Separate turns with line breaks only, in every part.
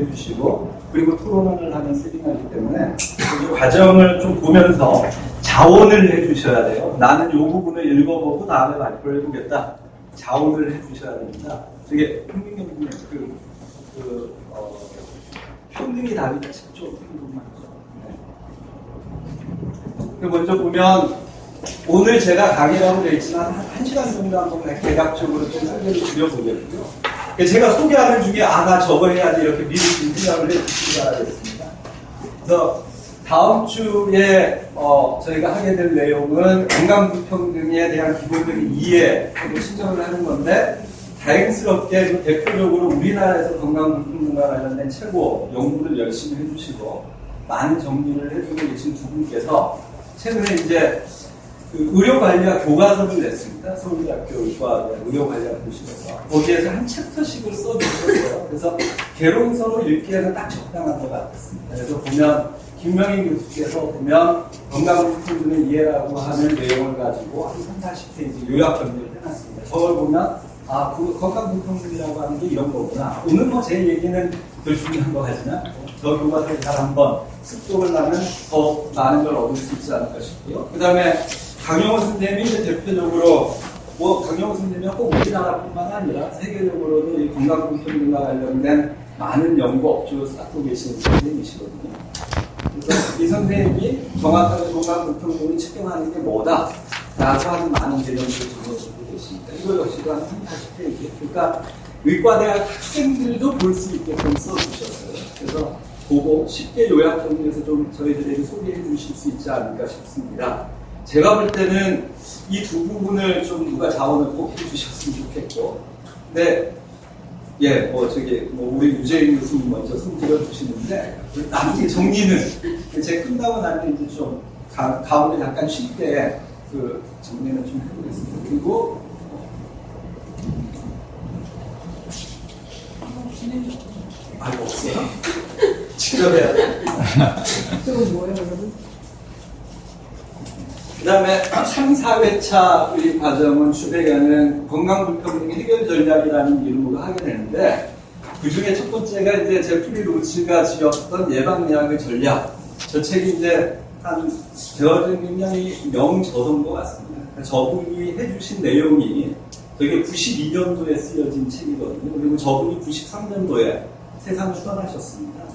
해주시고 그리고 토론을 하는 세미나이기 때문에 이 과정을 좀 보면서 자원을 해주셔야 돼요. 나는 이 부분을 읽어보고 다음에 발표를 해보겠다. 자원을 해주셔야 됩니다. 되게 평균적인 평등이 답이다. 책조 평등만죠. 네. 먼저 보면 오늘 제가 강의를 하고 있지만 한 1시간 정도 한번 대략적으로 좀 설명을 드려보겠고요. 제가 소개하는 중에 나 저거 해야지 이렇게 미리 좀 생각을 해주시기 바라겠습니다. 그래서 다음 주에 저희가 하게 될 내용은 건강불평등에 대한 기본적인 이해를 신청을 하는 건데 다행스럽게 대표적으로 우리나라에서 건강불평등과 관련된 최고 연구를 열심히 해주시고 많은 정리를 해주고 계신 두 분께서 최근에 이제 의료관리학 교과서를 냈습니다. 서울대학교 의과학의 의료관리학 교실에서 거기에서 한 챕터씩을 써주셨어요. 그래서 개론서로 읽기에는 딱 적당한 것 같았습니다. 그래서 보면 김명인 교수께서 보면 건강불평등의 이해라고 하는 내용을 가지고 한 30-40페이지 요약 정리를 해놨습니다. 저걸 보면 그 건강불평등이라고 하는 게 이런 거구나. 오늘 제 얘기는 덜 중요한 거 하지만 저 교과서를 잘 한번 습득을 하면 더 많은 걸 얻을 수 있지 않을까 싶고요. 그 다음에 강영호 선생님이 이제 대표적으로 강영호 선생님이 꼭 우리나라뿐만 아니라 세계적으로도 이 건강불평등과 관련된 많은 연구 업적을 쌓고 계시는 선생님이시거든요. 그래서 이 선생님이 정확하게 건강불평등을 측정하는 게 뭐다? 라고 하는 많은 개념들을 적어주고 계십니다. 이거 역시도 한 30페이지. 그러니까 의과대학 학생들도 볼 수 있게끔 써주셨어요. 그래서 그거 쉽게 요약 정리해서 좀 저희들에게 소개해 주실 수 있지 않을까 싶습니다. 제가 볼 때는 이 두 부분을 좀 누가 자원을 꼭 해주셨으면 좋겠고, 근데 우리 유재인 교수님 먼저 손 들어주시는데 나중에 정리는 제가 끝나고 나면 이제 좀 가운데 약간 쉴 때 정리는 좀 해보겠습니다. 그리고 없어요? 직접 해야 돼.
그건 뭐예요, 여러분?
그 다음에 3, 4회차 우리 과정은 주배가는 건강불평등 해결 전략이라는 이름으로 하게 되는데 그 중에 첫 번째가 이제 제프리 로치가 지었던 예방의학의 전략. 저 책이 이제 되어진 굉장히 명저서인 것 같습니다. 저분이 해주신 내용이 되게 92년도에 쓰여진 책이거든요. 그리고 저분이 93년도에 세상을 떠나셨습니다.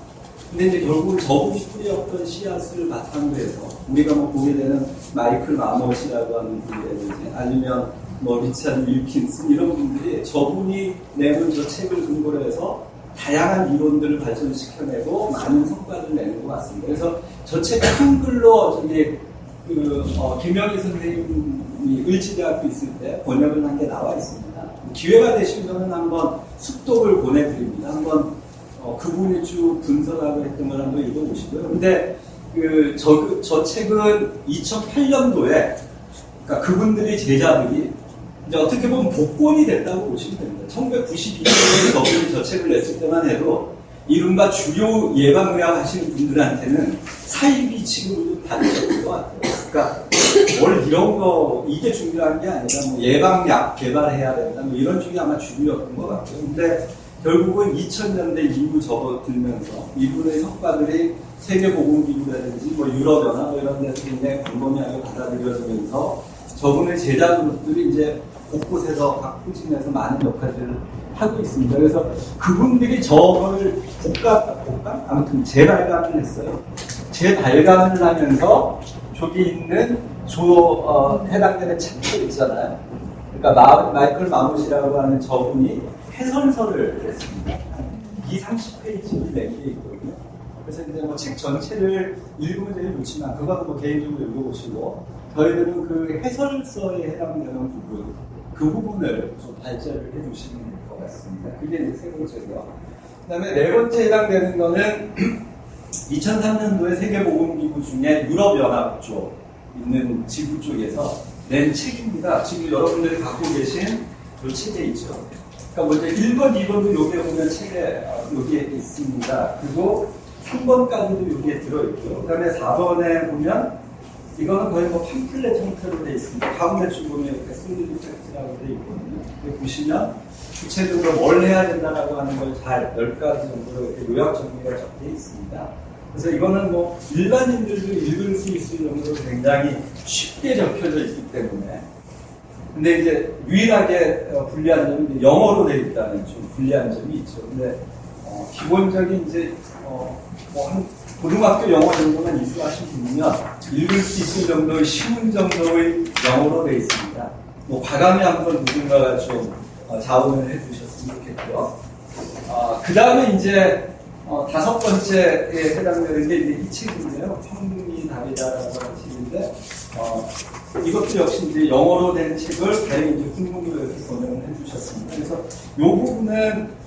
근데 이제 결국은 저분이 뿌렸던 씨앗을 바탕으로 해서 우리가 보게 되는 마이클 마머시라고 하는 분이라든지 아니면 리차드 윌킨슨 이런 분들이 저분이 내는 저 책을 근거로 해서 다양한 이론들을 발전시켜내고 많은 성과를 내는 것 같습니다. 그래서 저 책 한글로 김영희 선생님이 을지대학교 있을 때 번역을 한 게 나와 있습니다. 기회가 되시면 한번 숙독을 보내드립니다. 한번 그분이 쭉 분석하고 했던 걸 한번 읽어보시고요. 근데 저 책은 2008년도에 그러니까 그분들의 제자들이 이제 어떻게 보면 복권이 됐다고 보시면 됩니다. 1992년도에 저분이 저 책을 냈을 때만 해도 이른바 주요 예방의학 하시는 분들한테는 사이비 취급을 받으셨던 것 같아요. 그러니까 뭘 이런 거 이게 중요한 게 아니라 예방약 개발해야 된다 이런 쪽이 아마 주류였던 것 같아요. 근데 결국은 2000년대 이후 접어들면서 이분의 성과들이 세계보건기구라든지 유럽연합 이런 데서 굉장히 광범위하게 받아들여지면서 저분의 제자 그룹들이 이제 곳곳에서 각 포진에서 많은 역할들을 하고 있습니다. 그래서 그분들이 저걸 아무튼 재발간을 했어요. 재발간을 하면서 저기 있는 해당되는 챕터 있잖아요. 그러니까 마이클 마무시라고 하는 저분이 해설서를 냈습니다. 20-30페이지를 낸 게 있거든요. 그래서 이제 책 전체를 읽으면 제일 좋지만 그거는 개인적으로 읽어보시고 저희들은 그 해설서에 해당되는 부분 그 부분을 좀 발제를 해주시면 될 것 같습니다. 그게 이제 세 번째고요. 그 다음에 네 번째 해당되는 거는 2003년도에 세계보건기구 중에 유럽연합 쪽 있는 지구 쪽에서 낸 책입니다. 지금 여러분들이 갖고 계신 이 책에 있죠. 그러니까 먼저 1번, 2번도 여기에 보면 책에 여기에 있습니다. 그리고 3번까지도 여기에 들어있고요. 그 다음에 4번에 보면 이거는 거의 팜플렛 형태로 되어 있습니다. 가운데 줄 보면 이렇게 솔리드 팩트라고 되어 있거든요. 여기 보시면 구체적으로 뭘 해야 된다라고 하는 걸 잘 10가지 정도로 이렇게 요약 정리가 적혀 있습니다. 그래서 이거는 뭐 일반인들도 읽을 수 있을 정도로 굉장히 쉽게 적혀져 있기 때문에, 근데 이제 유일하게 불리한 점은 이제 영어로 되어 있다는 좀 불리한 점이 있죠. 근데 기본적인 이제 뭐 한 고등학교 영어 정도만 이수하신 분이면 읽을 수 있을 정도의 쉬운 정도의 영어로 되어 있습니다. 뭐 과감히 한번 누군가가 좀 자문을 해주셨으면 좋겠고요. 그 다음에 이제 5번째에 해당되는 게 이제 이 책인데요. 평등이 답이다라는 책인데, 이것도 역시 이제 영어로 된 책을 다행히 이제 국문으로 이렇게 번역을 해주셨습니다. 그래서 이 부분은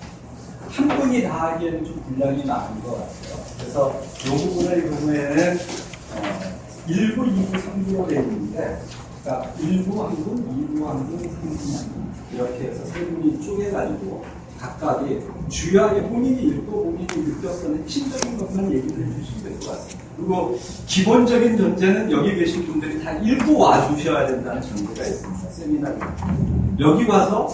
한 분이 다 하기에는 좀 분량이 많은 것 같아요. 그래서 이 부분을 보면은 1부, 2부, 3부로 되어 있는데, 그러니까 1부 한 분, 2부 한 분, 3부 한 분, 이렇게 해서 세 분이 쪼개가지고 각각이 주요하게 본인이 읽고 본인이 느꼈던 핵심적인 것만 얘기를 해주시면 될 것 같습니다. 그리고 기본적인 전제는 여기 계신 분들이 다 읽고 와주셔야 된다는 전제가 있습니다. 세미나를. 여기 와서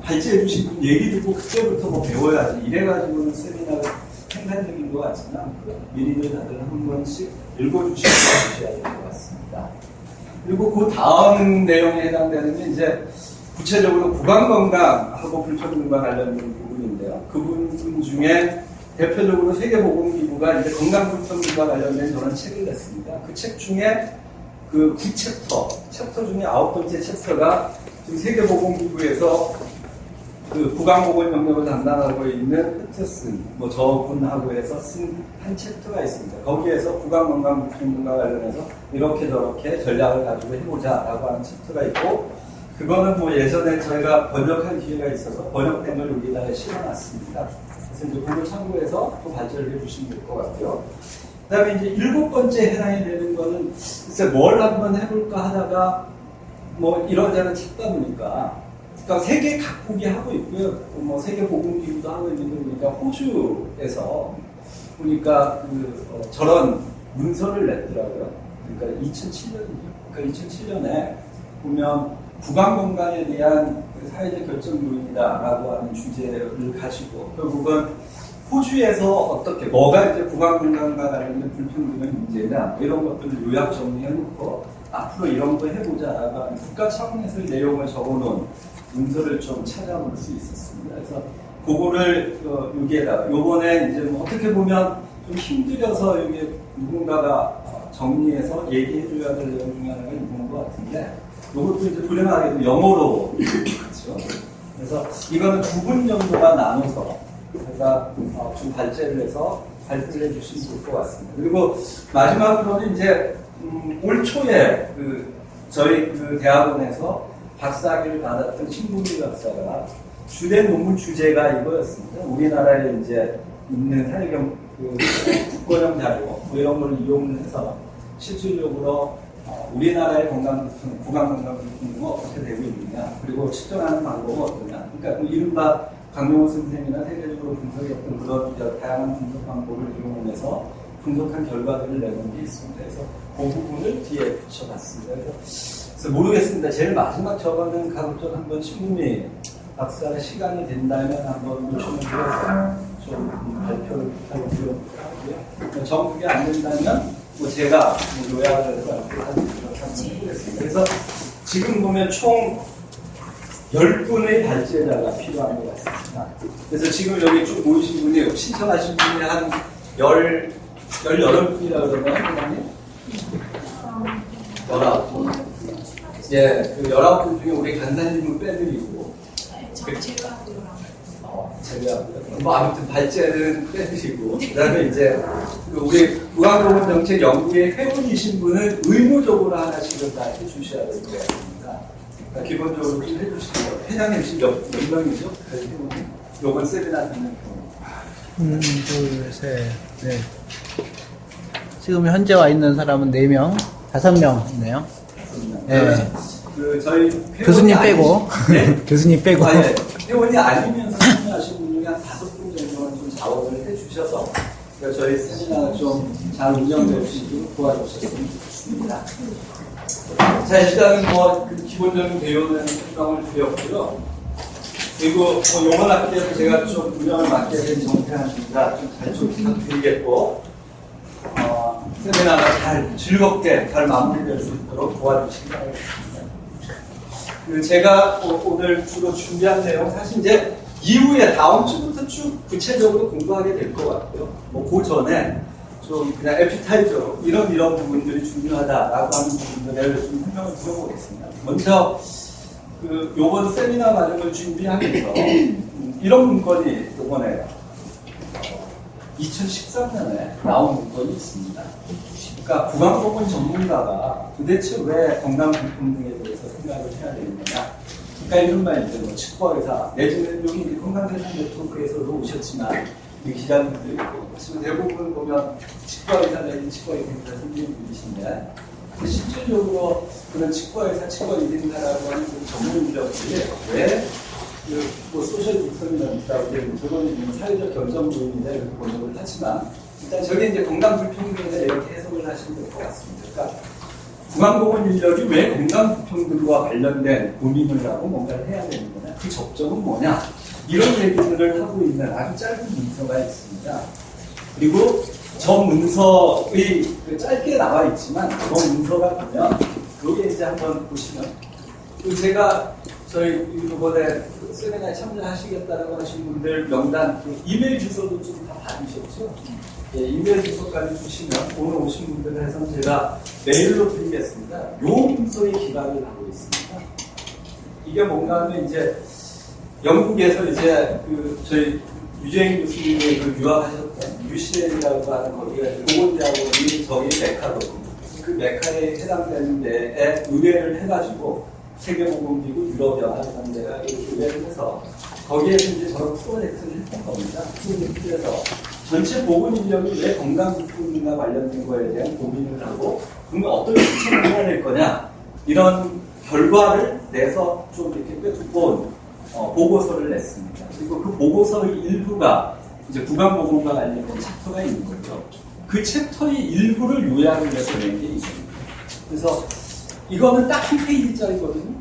발제해 주신 분 얘기 듣고 그때부터 뭐 배워야지. 이래가지고는 세미나가 생산적인 것 같지는 않고요. 미리들 다들 한 번씩 읽어주셔야 될 것 같습니다. 그리고 그 다음 내용에 해당되는 게 이제 구체적으로 구강건강하고 불평등과 관련된 부분인데요. 그 부분 중에 대표적으로 세계보건기구가 이제 건강불평등과 관련된 저런 책을 냈습니다. 그 책 중에 그 9챕터 중에 9번째 챕터가 지금 세계보건기구에서 그 구강보건 영역을 담당하고 있는 흐트슨, 뭐 저분하고 해서 쓴 한 챕터가 있습니다. 거기에서 구강건강불평등과 관련해서 이렇게 저렇게 전략을 가지고 해보자라고 하는 챕터가 있고, 그거는 뭐 예전에 저희가 번역할 기회가 있어서 번역된 걸 여기다가 실어놨습니다. 그래서 이제 그걸 참고해서 또 발제를 해주시면 될 것 같고요. 그 다음에 이제 7번째 해당이 되는 거는 글쎄 뭘 한번 해볼까 하다가 뭐 이런저런 찾다 보니까, 그러니까 세계 각국이 하고 있고요. 뭐 세계보건기구도 하고 있는데 보니까 호주에서 보니까 저런 문서를 냈더라고요. 그러니까 2007년이죠. 그러니까 2007년에 보면 구강건강에 대한 사회적 결정 요인이다라고 하는 주제를 가지고 결국은 호주에서 어떻게 뭐가 이제 구강건강과 관련된 불평등의 문제냐 이런 것들을 요약 정리해놓고 앞으로 이런 거 해보자라고 하는 국가 차원에서의 내용을 적어놓은 문서를 좀 찾아볼 수 있었습니다. 그래서 그거를 여기에다가 요번에 이제 뭐 어떻게 보면 좀 힘들어서 여기 누군가가 정리해서 얘기해줘야 될 내용 중에 하나가 있는 것 같은데, 이것도 이제 불행하게도 영어로 있죠. 그래서 이거는 2분 정도가 나눠서 제가 좀 발제를 해서 발표를 해주시면 좋을 것 같습니다. 그리고 마지막으로는 이제 올 초에 저희 대학원에서 박사학위를 받았던 신봉기 박사가 주된 논문 주제가 이거였습니다. 우리나라에 이제 있는 사회경 국고형 자료 뭐 이런 걸 이용해서 실질적으로 우리나라의 구강건강불평등은 어떻게 되고 있느냐, 그리고 측정하는 방법은 어떠냐. 그러니까 이른바 강명호 선생님이나 세계적으로 분석했던 그런 다양한 분석 방법을 이용해서 분석한 결과들을 내놓은 게 있습니다. 그래서 그 부분을 뒤에 붙여봤습니다. 그래서 모르겠습니다. 제일 마지막 저거는 가급적 한번 신문이 박사의 시간이 된다면 한번 요청을 드려서 좀 발표를 부탁드리고요. 정 그게 안 된다면 뭐 제가 요약을 해서 하겠습니다. 그래서 지금 보면 총 10분의 발제자가 필요한 것 같습니다. 그래서 지금 여기 쭉 모이신 분이 신청하신 분이 한 18분이라고 그러나요? 19분. 예, 그 19분 중에 우리 간사님을 빼드리고. 제외하고요. 뭐 아무튼 발제는 빼드리고. 그 다음에 이제 우리 구강보건 정책 연구의 회원이신 분은 의무적으로 하나씩은 다 해주셔야 될 것 같습니다. 그러니까 기본적으로 좀 해주시고. 회장님 지금 몇 명이죠? 요번 세미나 듣는
둘, 셋, 넷. 지금 현재 와 있는 사람은 4명, 5명 있네요. 네.
저희
교수님 빼고.
네?
교수님 빼고.
예. 회원이 아니면서 참여하신 분 중에 한 5분 정도는 좀 자원을 해주셔서 저희 세미나가 좀 잘 운영될 수 있도록 도와주셨으면 좋겠습니다. 자, 일단은 뭐 기본적인 배우는 설명을 드렸고요. 그리고 요번 학기에도 제가 좀 운영을 맡게 된 정태환입니다. 좀 잘 좀 부탁드리겠고, 세미나가 잘 즐겁게 잘 마무리될 수 있도록 도와주시기 바라겠습니다. 제가 오늘 주로 준비한 내용 사실 이제 이후에 다음 주부터 쭉 구체적으로 공부하게 될 것 같고요. 그 전에 좀 그냥 에피타이저 이런 부분들이 중요하다라고 하는 부분들을 좀 설명을 드려보겠습니다. 먼저 요번 세미나 과정을 준비하면서 이런 문건이 요번에 2013년에 나온 문건이 있습니다. 그러니까 구강보건 전문가가 도대체 왜 건강불평 등에 대해서 생각을 해야 되는 거냐. 그러니까 이런 말이죠. 뭐 치과의사, 내지는 여기 이제 건강세상 네트워크에서도 오셨지만 이 기자님들 있고, 지금 대부분 보면 치과의사 내지 치과의사 선생님들이신데 실질적으로 그런 치과의사, 치과의사라고 하는 그 전문 인력들이 왜 소셜 디터미넌트라고 저거는 사회적 결정 요인이다 이렇게 번역을 하지만 일단 저게 이제 건강불평등에 이렇게 해석을 하시면 될 것 같습니다. 그러니까 구강보건 인력이 왜 건강불평등과 관련된 고민을 하고 뭔가를 해야 되는 거냐, 그 접점은 뭐냐, 이런 얘기들을 하고 있는 아주 짧은 문서가 있습니다. 그리고 저 문서의 짧게 나와 있지만 저 문서가 보면 여기에 이제 한번 보시면 제가 저희 이번에 세미나에 참여하시겠다라고 하신 분들 명단 이메일 주소도 좀 다 받으셨죠? 예, 이메일 주소까지 주시면 오늘 오신 분들을 해서 제가 메일로 드리겠습니다. 요 문서에 기반을 하고 있습니다. 이게 뭔가 하면 이제 영국에서 이제 저희 유재인 교수님이 유학하셨던 UCL이라고 하는 거기가 보건대학원이 저희 메카거든요. 그 메카에 해당되는 데에 의뢰를 해가지고 세계보건기구 유럽연합이라는 데가 의뢰를 해서 거기에서 이제 저런 프로젝트를 했던 겁니다. 프로젝트에서 전체 보건 인력이 왜 건강불평등과 관련된 거에 대한 고민을 하고 그러면 어떤 실천을 해야 될 거냐 이런 결과를 내서 좀 이렇게 꽤 두꺼운 보고서를 냈습니다. 그리고 그 보고서의 일부가 이제 구강보건과 관련된 챕터가 있는 거죠. 그 챕터의 일부를 요약을 해서 낸 게 있습니다. 그래서 이거는 딱 한 페이지짜리거든요.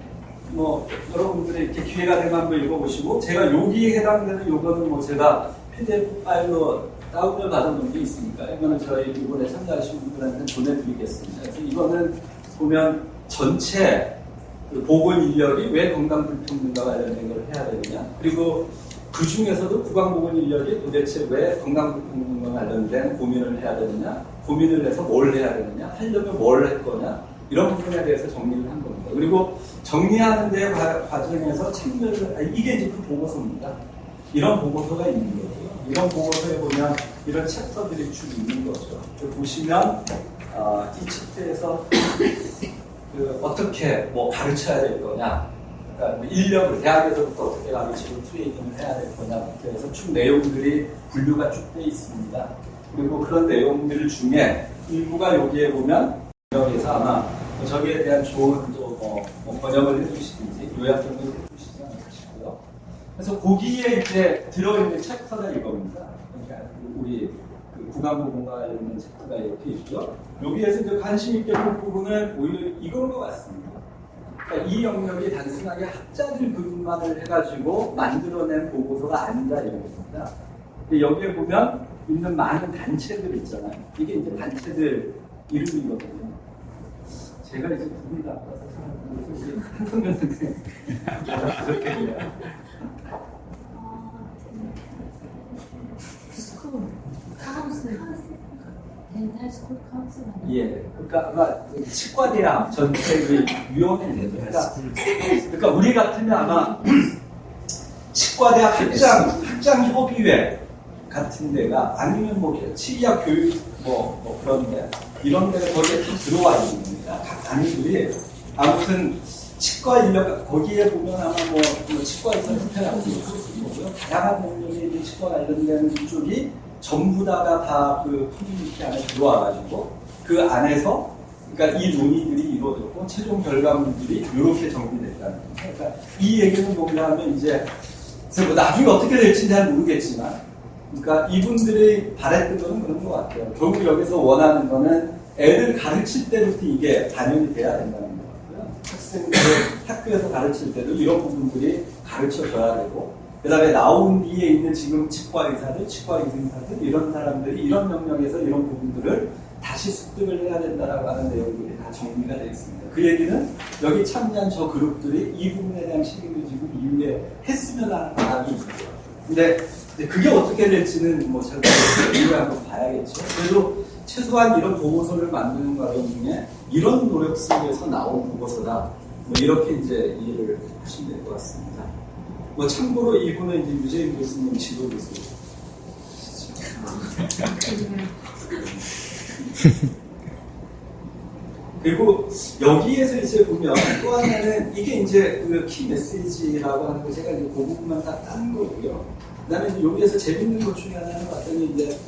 여러분들이 이렇게 기회가 되면 한번 읽어보시고, 제가 여기에 해당되는 요거는 제가 PDF 파일로 다운을 받아놓은 게 있으니까, 이거는 저희 이번에 참여하신 분들한테 보내드리겠습니다. 그래서 이거는 보면 전체 보건 인력이 왜 건강불평등과 관련된 걸 해야 되느냐, 그리고 그 중에서도 구강보건 인력이 도대체 왜 건강불평등과 관련된 고민을 해야 되느냐, 고민을 해서 뭘 해야 되느냐, 하려면 뭘 할 거냐, 이런 부분에 대해서 정리를 한 겁니다. 그리고 정리하는 데 과정에서 이게 이제 그 보고서입니다. 이런 보고서가 있는 거고요. 이런 보고서에 보면 이런 챕터들이 쭉 있는 거죠. 보시면 이 챕터에서 어떻게 가르쳐야 될 거냐, 그러니까 인력을 대학에서부터 어떻게 가르치고 트레이닝을 해야 될 거냐부터 해서 쭉 내용들이 분류가 쭉 돼 있습니다. 그리고 그런 내용들 중에 일부가 여기에 보면 여기서 아마 저기에 대한 좋은 번역을 해주시든지 요약 정도를 해주시지 않으시고요. 그래서 거기에 이제 들어있는 챕터가 이겁니다. 그러니까 우리 구강보건과 관련된 챕터가 이렇게 있고요. 여기에서 이제 관심 있게 볼 부분은 오히려 이건 것 같습니다. 그러니까 이 영역이 단순하게 학자들 그룹만을 해가지고 만들어낸 보고서가 아니다 이런 겁니다. 여기에 보면 있는 많은 단체들 있잖아요. 이게 이제 단체들 이름이거든요. 제가 이제 누굴 다 아파서 한성면 선생님 그렇게 해요. 예, 그러니까 아마 치과대학 전체의 위원회입니다. 그러니까 우리 같으면 아마 치과대학 학장협의회 같은 데가 아니면 치의학 교육 그런 데 이런 데가 거기에 다 들어와 있는 겁니다. 각 단위들이 아무튼 치과 인력 거기에 보면 아마 치과에서 선택하고 있고요. 다양한 능력이 있는 치과 관련된 쪽이 전부 다가 그 커뮤니티 안에 들어와가지고 그 안에서 그러니까 이 논의들이 이루어졌고 최종 결과물들이 이렇게 정리됐다는 거죠. 그러니까 이 얘기는 뭔가 하면 이제 나중에 어떻게 될지 잘 모르겠지만 그러니까 이분들이 바랬던 거는 그런 것 같아요. 결국 여기서 원하는 거는 애들 가르칠 때부터 이게 반영이 돼야 된다는 것 같고요. 학생들 학교에서 가르칠 때도 이런 부분들이 가르쳐줘야 되고, 그 다음에 나온 뒤에 있는 지금 치과의사들, 치과의생사들 이런 사람들이 이런 영역에서 이런 부분들을 다시 습득을 해야 된다라고 하는 내용들이 다 정리가 되어 있습니다. 그 얘기는 여기 참여한 저 그룹들이 이 부분에 대한 책임을 지고 이후에 했으면 하는 바람이 있고요. 근데 그게 어떻게 될지는 뭐 제가 이후에 한번 봐야겠죠. 그래도 최소한 이런 보고서를 만드는 과정 중에 이런 노력 속에서 나온 보고서다. 뭐 이렇게 이제 이해를 하시면 될 것 같습니다. 뭐 참고로 이분은 이제 유재인 교수님 지도 교수입니다. 그리고 여기에서 이제 보면 또 하나는 이게 이제 그 키 메시지라고 하는 거 제가 이제 그 부분만 딱 따는 거고요. 그다음에 이제 여기에서 재밌는 것 중에 하나는 봤더니 이제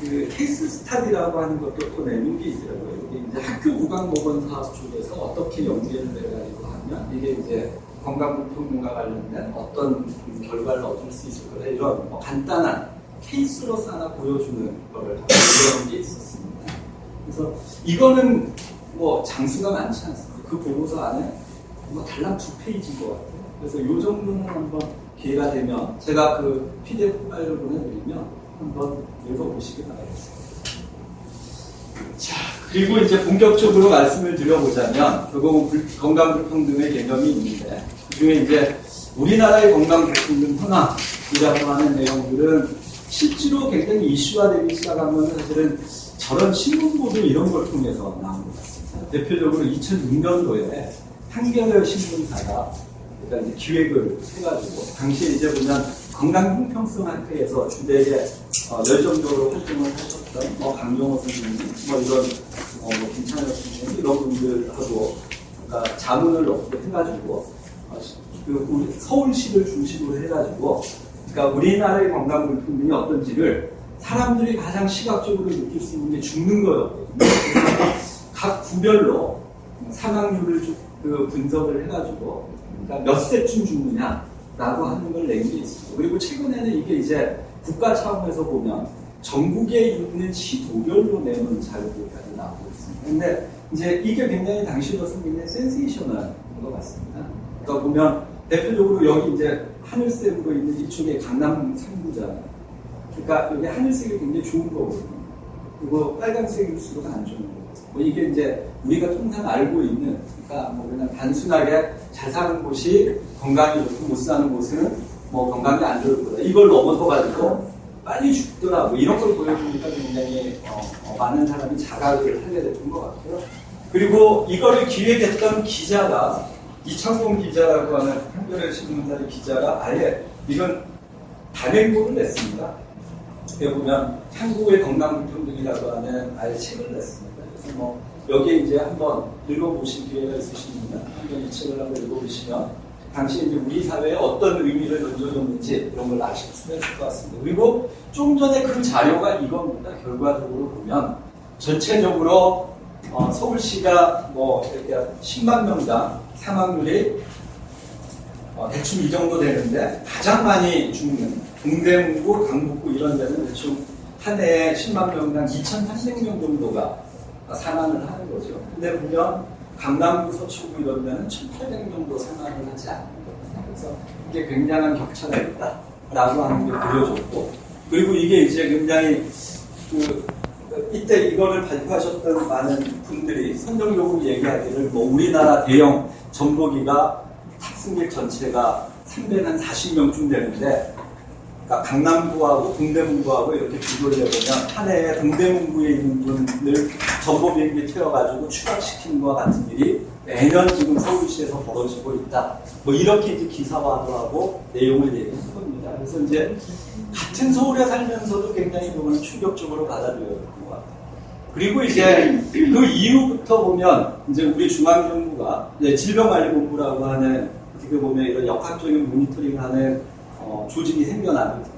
그 케이스 스타디라고 하는 것도 또 내는 게 있더라고요. 이게 이제 학교 구강보건 사업 쪽에서 어떻게 연계를 내가지고 하면 이게 이제 건강불평등과 관련된 어떤 결과를 얻을 수 있을 거다. 이런 뭐 간단한 케이스로서 하나 보여주는 거를 이런 게 있었습니다. 그래서 이거는 뭐 장수가 많지 않습니다. 그 보고서 안에 뭐 달랑 2페이지인 것 같아요. 그래서 이 정도는 한번 기회가 되면 제가 그 PDF 파일을 보내드리면 한번 읽어보시기 바라겠습니다. 자, 그리고 이제 본격적으로 말씀을 드려보자면 결국 건강불평등의 개념이 있는데 그중에 이제 우리나라의 건강불평등 현황이라고 하는 내용들은 실제로 굉장히 이슈화되기 시작하면 사실은 저런 신문보도 이런 걸 통해서 나온 것 같습니다. 대표적으로 2006년도에 한겨레 신문사가 그러니까 이제 기획을 해가지고 당시에 이제 보면 건강 형평성 학회에서 주되게 열정적으로 활동을 하셨던 강용호 선생님, 뭐 이런 뭐 김찬혁 선생님 이런 분들하고 그러니까 자문을 넣고 해가지고 그 우리 서울시를 중심으로 해가지고 그러니까 우리나라의 건강 불평등이 어떤지를 사람들이 가장 시각적으로 느낄 수 있는 게 죽는 거였거든요. 각 구별로 사망률을 그 분석을 해가지고 그러니까 몇 세쯤 죽느냐라고 하는 걸 낸 게 있습니다. 그리고 최근에는 이게 이제 국가 차원에서 보면 전국에 있는 시도별로 내는 자료들까지 나오고 있습니다. 근데 이제 이게 굉장히 당시로서는 굉장히 센세이셔널한 것 같습니다. 그러니까 보면 대표적으로 여기 이제 하늘색으로 있는 이쪽에 강남 3구잖아요. 그러니까 여기 하늘색이 굉장히 좋은 거거든요. 그리고 빨간색일수록 안 좋은 거고. 뭐 이게 이제 우리가 통상 알고 있는, 그러니까 뭐 그냥 단순하게 잘 사는 곳이 건강이 좋고 못 사는 곳은 뭐 건강이 안 좋을 거다. 이걸 넘어서가지고 빨리 죽더라. 뭐 이런 걸 보여주니까 굉장히 많은 사람이 자각을 하게 됐던 것 같고요. 그리고 이거를 기획했던 기자가 이창공 기자라고 하는 한겨레 신문사의 기자가 아예 이건 단행본을 냈습니다. 여기 보면 한국의 건강불평등이라고 하는 아예 책을 냈습니다. 그래서 뭐 여기에 이제 한번 읽어보실 기회가 있으시면 한번 이 책을 한번 읽어보시면 당시 이제 우리 사회에 어떤 의미를 던져줬는지 이런 걸 아실 수 있을 것 같습니다. 그리고 좀 전에 그 자료가 이겁니다. 결과적으로 보면 전체적으로 서울시가 뭐 이렇게 10만 명당 사망률이 대충 이 정도 되는데 가장 많이 죽는 동대문구, 강북구 이런 데는 대충 한 해에 10만 명당 2,300명 정도가 사망을 하는 거죠. 근데 보면 강남구, 서초구 이런 데는 1,800명 정도 사망을 하지 않는 거거든요. 그래서 이게 굉장한 격차가 있다라고 하는 게 보여졌고, 그리고 이게 이제 굉장히 이때 이거를 발표하셨던 많은 분들이 선정적으로 얘기하기를 뭐 우리나라 대형 전보기가 탑승객 전체가 340명쯤 되는데 그러니까 강남구하고 동대문구하고 이렇게 비교를 해보면 한 해에 동대문구에 있는 분들 전보 비행기 태워가지고 추락시키는 것과 같은 일이 매년 지금 서울시에서 벌어지고 있다. 뭐 이렇게 이제 기사화도 하고 내용을 얘기한 겁니다. 그래서 이제 같은 서울에 살면서도 굉장히 그거는 충격적으로 받아들여졌던 것 같아요. 그리고 이제 그 이후부터 보면 이제 우리 중앙정부가 질병관리본부라고 하는 어떻게 보면 이런 역학적인 모니터링을 하는 조직이 생겨나면서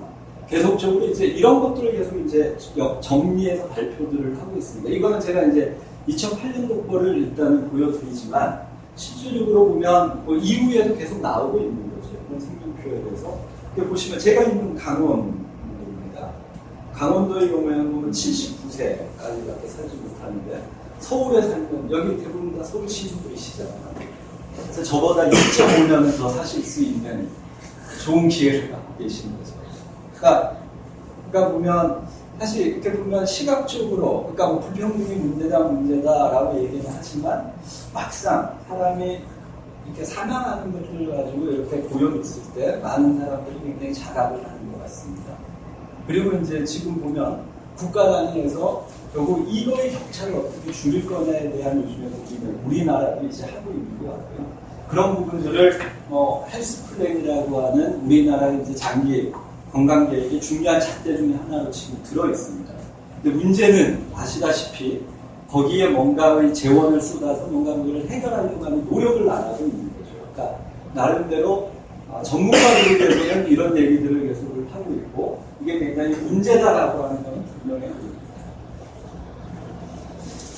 계속적으로 이제 이런 것들을 계속 이제 정리해서 발표들을 하고 있습니다. 이거는 제가 이제 2008년도 거를 일단 보여드리지만 실질적으로 보면 뭐 이후에도 계속 나오고 있는 거죠. 그런 생명표에 대해서. 보시면 제가 있는 강원도입니다. 강원도의 경우에는 보면 79세까지밖에 살지 못하는데 서울에 살면 여기 대부분 다 서울 시민들이시잖아요. 그래서 저보다 2.5년은 더 사실 수 있는 좋은 기회를 갖고 계시는 거죠. 그러니까 보면 사실 이렇게 보면 시각적으로 그러니까 뭐 불평등이 문제다라고 얘기는 하지만 막상 사람이 이렇게 사망하는 것들을 가지고 이렇게 보여줬을 때 많은 사람들이 굉장히 자각을 하는 것 같습니다. 그리고 이제 지금 보면 국가 단위에서 결국 이거의 격차를 어떻게 줄일 거냐에 대한 요즘에 고민을 우리나라도 이제 하고 있는 것 같고요. 그런 부분들을 헬스 플랜이라고 하는 우리나라의 이제 장기 건강 계획의 중요한 잣대 중에 하나로 지금 들어 있습니다. 근데 문제는 아시다시피 거기에 뭔가의 재원을 쏟아서 뭔가 그걸 해결하려고 하는 노력을 안 하고 있는 거죠. 그러니까 나름대로 전문가들에게서는 이런 얘기들을 계속 하고 있고 이게 굉장히 문제다라고 하는 건 분명해요.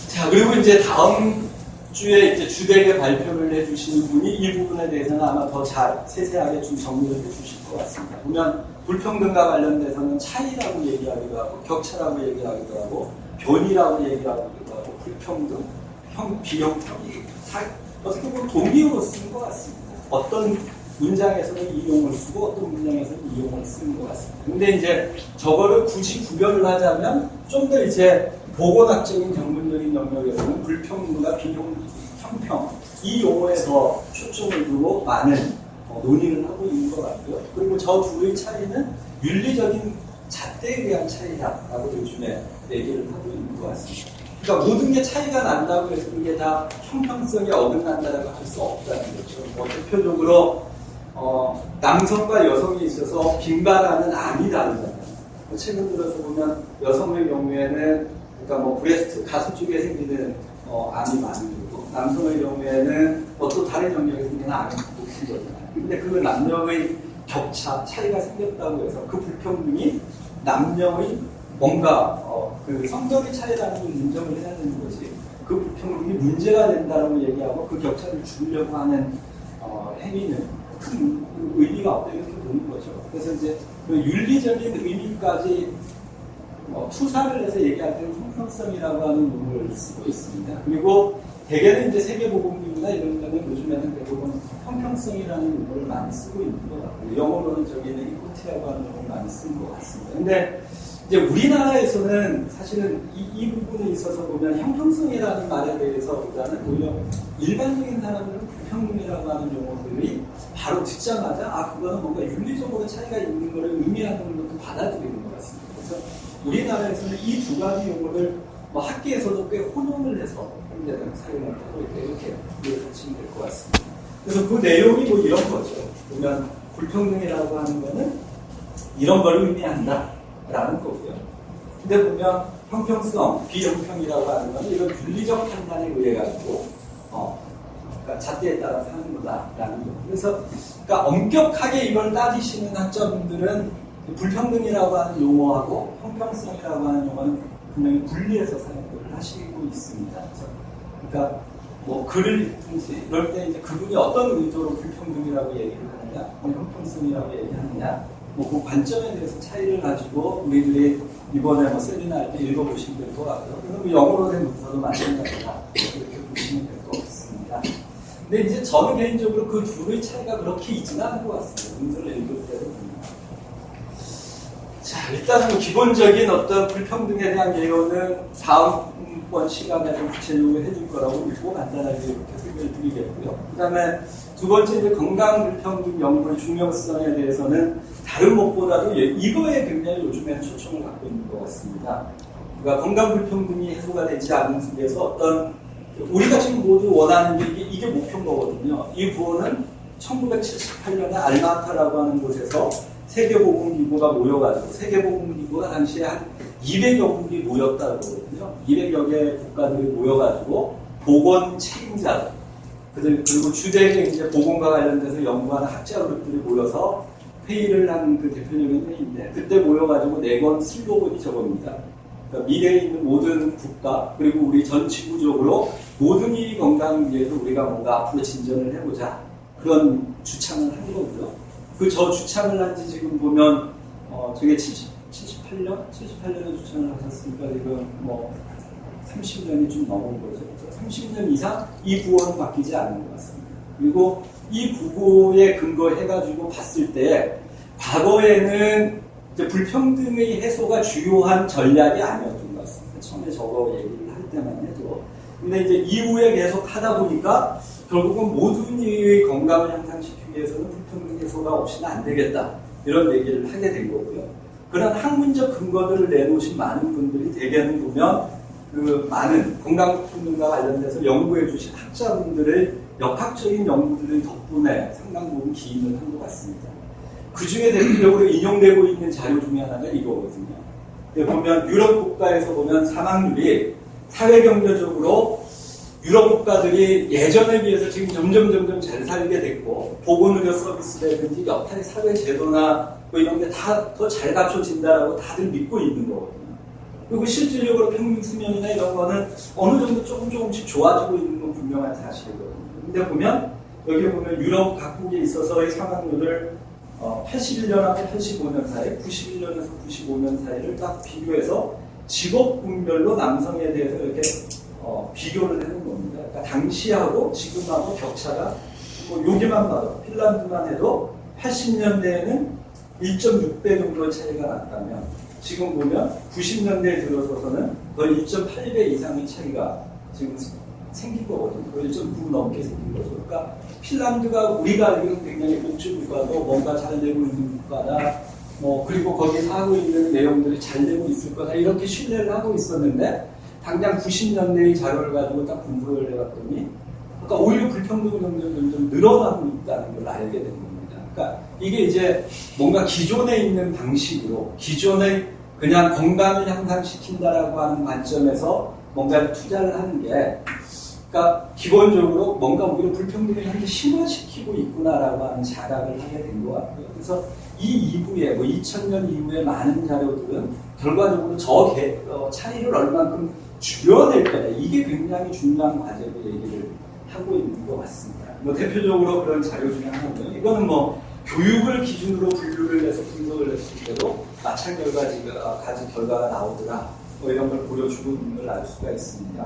자, 그리고 이제 다음 주에 이제 주되게 발표를 해주시는 분이 이 부분에 대해서는 아마 더 잘 세세하게 좀 정리를 해주실 것 같습니다. 보면 불평등과 관련돼서는 차이라고 얘기하기도 하고 격차라고 얘기하기도 하고 변이라고 얘기하기도 하고 불평등, 비형평이 어떻게 보면 동의어로 쓰는 것 같습니다. 어떤 문장에서는 이 용어를 쓰고 어떤 문장에서는 이 용어를 쓰는 것 같습니다. 근데 이제 저거를 굳이 구별을 하자면 좀 더 이제 보건학적인 전문적인 영역에서는 불평등과 비형평 이 용어에 더 초점을 두고 많은 논의를 하고 있는 것 같고요. 그리고 저 둘의 차이는 윤리적인 잣대에 대한 차이다라고 요즘에 얘기를 하고 있는 것 같습니다. 그러니까 모든 게 차이가 난다고 해서 그게 다 형평성이 어긋난다라고 할 수 없다는 거죠. 뭐 대표적으로 남성과 여성이 있어서 빈발하는 암이 다르잖아요. 최근 들어서 보면 여성의 경우에는 그러니까 뭐 브레스트 가슴 쪽에 생기는 암이 많은 거고 남성의 경우에는 또 다른 영역에 생기는 암이 높은 거잖아요. 근데 그 남녀의 격차 차이가 생겼다고 해서 그 불평등이 남녀의 뭔가 그 성적의 차이라는 걸 인정을 해야 되는 거지. 그 불평등이 문제가 된다라고 얘기하고 그 격차를 줄이려고 하는 행위는 큰 의미가 없다 이렇게 보는 거죠. 그래서 이제 그 윤리적인 의미까지 투사를 해서 얘기할 때는 형평성이라고 하는 용어를 쓰고 있습니다. 그리고 대개는 이제 세계보건기구나 이런 데는 요즘에는 대부분 형평성이라는 용어를 많이 쓰고 있는 것 같고요. 영어로는 저기는 이코티라고 하는 용어를 많이 쓰는 것 같습니다. 근데 이제 우리나라에서는 사실은 이 부분에 있어서 보면 형평성이라는 말에 대해서보다는 오히려 일반적인 사람들은 불평등이라고 하는 용어들이 바로 듣자마자 그거는 뭔가 윤리적으로 차이가 있는 것을 의미하는 것도 받아들이는 것 같습니다. 그래서 우리나라에서는 이 두 가지 용어를 학계에서도 꽤 혼용을 해서 현재는 사용을 하고 있다 이렇게 이해하시면 될 것 같습니다. 그래서 그 내용이 뭐 이런 거죠. 보면 불평등이라고 하는 거는 이런 걸 의미한다 라는 거고요. 근데 보면 형평성, 비형평이라고 하는 건 이런 윤리적 판단에 의해 가지고 그러니까 잣대에 따라서 하는 거다라는 거. 그래서 그러니까 엄격하게 이걸 따지시는 학자분들은 불평등이라고 하는 용어하고 형평성이라고 하는 용어는 분명히 분리해서 사용을 하시고 있습니다. 그러니까 뭐 글을 읽든지 이럴 때 이제 그분이 어떤 의도로 불평등이라고 얘기를 하느냐, 형평성이라고 얘기하느냐, 그 관점에 대해서 차이를 가지고 우리들이 이번에 세미나 할 때 읽어보시면 될 것 같고요. 그럼 영어로 된 문서도 마찬가지다. 이렇게 보시면 될 것 같습니다. 근데 이제 저는 개인적으로 그 둘의 차이가 그렇게 있지는 않은 것 같습니다. 문서를 읽을 때도 보면. 자, 일단은 기본적인 어떤 불평등에 대한 개요는 다음번 시간에 좀 구체적으로 해줄 거라고 믿고 간단하게 이렇게 설명을 드리겠고요. 그 다음에 두 번째 이제 건강불평등 연구의 중요성에 대해서는 다른 것보다도 이거에 굉장히 요즘에는 초점을 갖고 있는 것 같습니다. 그러니까 건강불평등이 해소가 되지 않는 속에서 어떤 우리가 지금 모두 원하는 게 이게 목표인 거거든요. 이 부호는 1978년에 알마타라고 하는 곳에서 세계보건기구가 모여가지고 세계보건기구가 당시에 한 200여 국이 모였다고 그러거든요. 200여 개 국가들이 모여가지고 보건 책임자들 그리고 주되게 이제 보건과 관련돼서 연구하는 학자 그룹들이 모여서 회의를 한 그 대표적인 회의인데 그때 모여가지고 내건 슬로건이 저겁니다. 그러니까 미래에 있는 모든 국가 그리고 우리 전 지구적으로 모든 이 건강을 위해서 우리가 뭔가 앞으로 진전을 해보자 그런 주창을 한 거고요. 그 저 주창을 한 지 지금 보면 저게 78년에 주창을 하셨으니까 지금 뭐 30년이 좀 넘은 거죠. 30년 이상 이 부호는 바뀌지 않은 것 같습니다. 그리고 이 부호에 근거해가지고 봤을 때 과거에는 이제 불평등의 해소가 주요한 전략이 아니었던 것 같습니다. 처음에 저거 얘기를 할 때만 해도. 근데 이제 이후에 계속 하다 보니까 결국은 모든 이의 건강을 향상시키기 위해서는 불평등 해소가 없이는 안 되겠다. 이런 얘기를 하게 된 거고요. 그런 학문적 근거들을 내놓으신 많은 분들이 대개는 보면 그 많은 건강불평등과 관련돼서 연구해 주신 학자분들의 역학적인 연구들의 덕분에 상당 부분 기인을 한 것 같습니다. 그 중에 대표적으로 인용되고 있는 자료 중에 하나가 이거거든요. 보면 유럽 국가에서 보면 사망률이 사회경제적으로 유럽 국가들이 예전에 비해서 지금 점점 잘 살게 됐고 보건의료 서비스라든지 여타의 사회 제도나 뭐 이런 게 다 더 잘 갖춰진다라고 다들 믿고 있는 거거든요. 그리고 실질적으로 평균 수명이나 이런 거는 어느 정도 조금씩 좋아지고 있는 건 분명한 사실이거든요. 근데 보면 여기 보면 유럽 각국에 있어서의 사망률을 81년하고 85년 사이, 91년에서 95년 사이를 딱 비교해서 직업군별로 남성에 대해서 이렇게 비교를 하는 겁니다. 그러니까 당시하고 지금하고 격차가 뭐 여기만 봐도 핀란드만 해도 80년대에는 1.6배 정도의 차이가 났다면 지금 보면 90년대에 들어서서는 거의 2.8배 이상의 차이가 지금 생긴 거거든요. 1.9 넘게 생긴 거죠. 그러니까 핀란드가 우리가 알기로는 굉장히 복지 국가고 뭔가 잘 되고 있는 국가다. 뭐 그리고 거기서 하고 있는 내용들이 잘 되고 있을 거다. 이렇게 신뢰를 하고 있었는데 당장 90년대의 자료를 가지고 딱 분석을 해봤더니 그러니까 오히려 불평등이 점점 늘어나고 있다는 걸 알게 된 겁니다. 그러니까 이게 이제 뭔가 기존에 있는 방식으로 기존의 그냥 건강을 향상시킨다라고 하는 관점에서 뭔가 투자를 하는 게 그러니까 기본적으로 뭔가 오히려 불평등을 현재 심화시키고 있구나라고 하는 자각을 하게 된 것 같고요. 그래서 이 이후에 뭐 2000년 이후에 많은 자료들은 결과적으로 저 차이를 얼만큼 줄여낼 거냐 이게 굉장히 중요한 과제로 얘기를 하고 있는 것 같습니다. 뭐 대표적으로 그런 자료 중에 하나고요. 이거는 뭐 교육을 기준으로 분류를 해서 분석을 했을 때도 마찬 결과가 나오더라. 뭐 이런 걸 보여주고 있는 걸 알 수가 있습니다.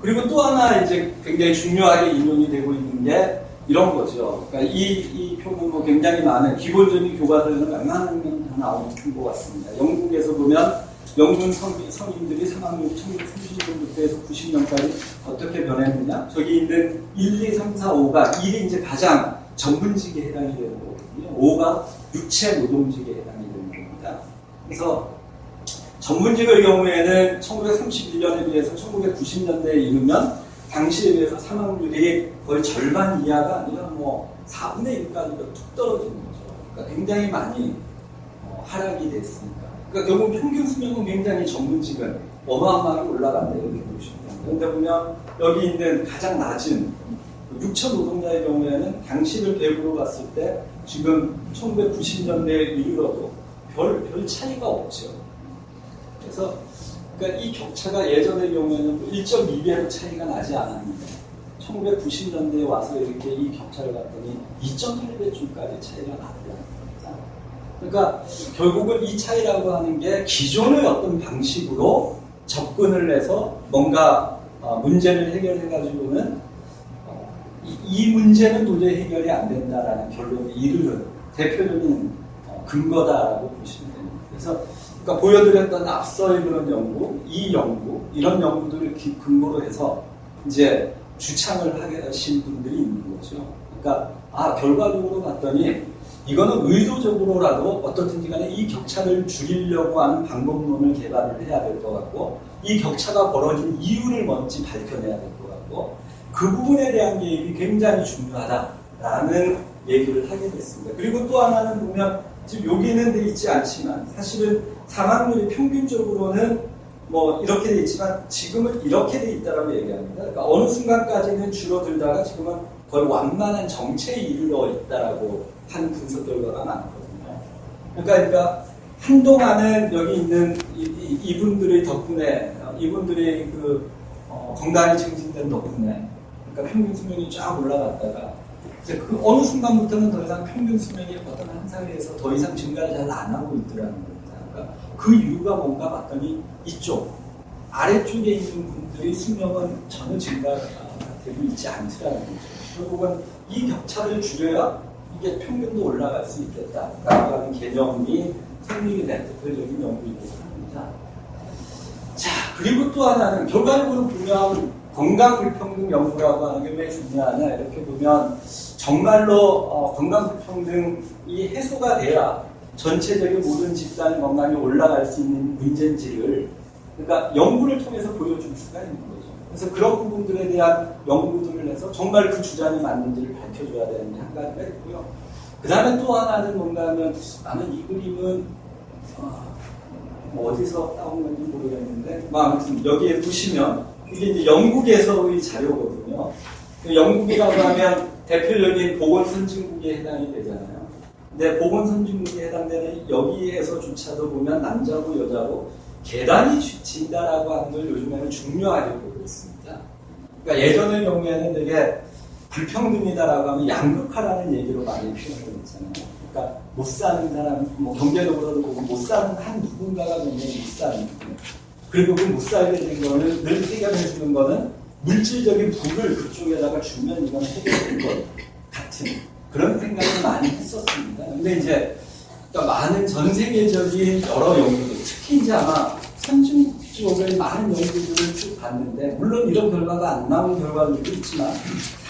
그리고 또 하나 이제 굉장히 중요하게 인용이 되고 있는 게 이런 거죠. 그러니까 이 표는 뭐 굉장히 많은 기본적인 교과서에는 웬만한 건 다 나오는 것 같습니다. 영국에서 보면 영국 성인들이 사망률이 1930년부터 90년까지 어떻게 변했느냐? 저기 있는 1, 2, 3, 4, 5가 1이 이제 가장 전문직에 해당이 되는 거거든요. 5가 육체 노동직에 해당이 되는 겁니다. 그래서 전문직의 경우에는 1931년에 비해서 1990년대에 이르면 당시에 비해서 사망률이 거의 절반 이하가 아니라 뭐 4분의 1까지도 툭 떨어지는 거죠. 그러니까 굉장히 많이 하락이 됐으니까. 그러니까 결국 평균 수명은 굉장히 전문직은 어마어마하게 올라간다 이렇게 보시면 됩니다. 그런데 보면 여기 있는 가장 낮은 육체 노동자의 경우에는 당시를 대부로 봤을 때 지금 1990년대에 이르러도 별 차이가 없죠. 그래서 그러니까 이 격차가 예전의 경우에는 1.2배로 차이가 나지 않았는데 1990년대에 와서 이렇게 이 격차를 봤더니 2.8배쯤까지 차이가 나더라고요. 그러니까 결국은 이 차이라고 하는 게 기존의 어떤 방식으로 접근을 해서 뭔가 문제를 해결해가지고는 이 문제는 도저히 해결이 안 된다라는 결론에 이르는 대표적인 근거다라고 보시면 됩니다. 그래서 그러니까 보여드렸던 앞서의 그런 연구, 이런 연구들을 근거로 해서 이제 주창을 하신 분들이 있는 거죠. 그러니까 결과적으로 봤더니 이거는 의도적으로라도 어떻든지 간에 이 격차를 줄이려고 하는 방법론을 개발을 해야 될 것 같고 이 격차가 벌어진 이유를 먼저 밝혀내야 될 것 같고 그 부분에 대한 개입이 굉장히 중요하다라는 얘기를 하게 됐습니다. 그리고 또 하나는 보면 지금 여기는 돼 있지 않지만 사실은 사망률이 평균적으로는 뭐 이렇게 돼 있지만 지금은 이렇게 돼 있다라고 얘기합니다. 그러니까 어느 순간까지는 줄어들다가 지금은 거의 완만한 정체에 이르러 있다라고 하는 분석 결과가 많거든요. 그러니까 한동안은 여기 있는 이분들의 덕분에 이분들의 건강이 증진된 덕분에 그러니까 평균 수명이 쫙 올라갔다가 이제 그 어느 순간부터는 더 이상 평균 수명이 어떤 한 사회에서 더 이상 증가를 잘 안 하고 있더라는 겁니다. 그러니까 그 이유가 뭔가 봤더니 이쪽 아래쪽에 있는 분들의 수명은 전혀 증가가 되고 있지 않더라는 거죠. 결국은 이 격차를 줄여야 이게 평균도 올라갈 수 있겠다라고 하는 개념이 성립이 된 대표적인 연구이기도 합니다. 자, 그리고 또 하나는 결과적으로 보면 건강 불평등 연구라고 하는 게 왜 중요하냐 이렇게 보면 정말로 건강 불평등이 해소가 돼야 전체적인 모든 집단 건강이 올라갈 수 있는 문제인지를 그러니까 연구를 통해서 보여줄 수가 있는 거죠. 그래서 그런 부분들에 대한 연구들을 해서 정말 그 주장이 맞는지를 밝혀줘야 되는 게 한 가지가 있고요. 그 다음에 또 하나는 뭔가 하면 나는 이 그림은 어디서 따온 건지 모르겠는데 아무튼 여기에 보시면 이게 이제 영국에서의 자료거든요. 영국이라고 하면 대표적인 보건선진국에 해당이 되잖아요. 근데 보건선진국에 해당되는 여기에서조차도 보면 남자고 여자고 계단이 진다라고 하는 걸 요즘에는 중요하게 보고 있습니다. 그러니까 예전의 경우에는 되게 불평등이다라고 하면 양극화라는 얘기로 많이 표현을 했잖아요. 그러니까 못 사는 사람, 뭐 경제적으로도 보고 못 사는 한 누군가가 굉장히 못 사는 그리고 그 못 살게 된 거는 늘 해결해 주는 거는 물질적인 부를 그쪽에다가 주면 이건 해결될 것 같은 그런 생각을 많이 했었습니다. 근데 이제 그러니까 많은 전 세계적인 여러 연구들, 특히 이제 아마 선진국 쪽의 많은 연구들을 쭉 봤는데 물론 이런 결과가 안 나온 결과들도 있지만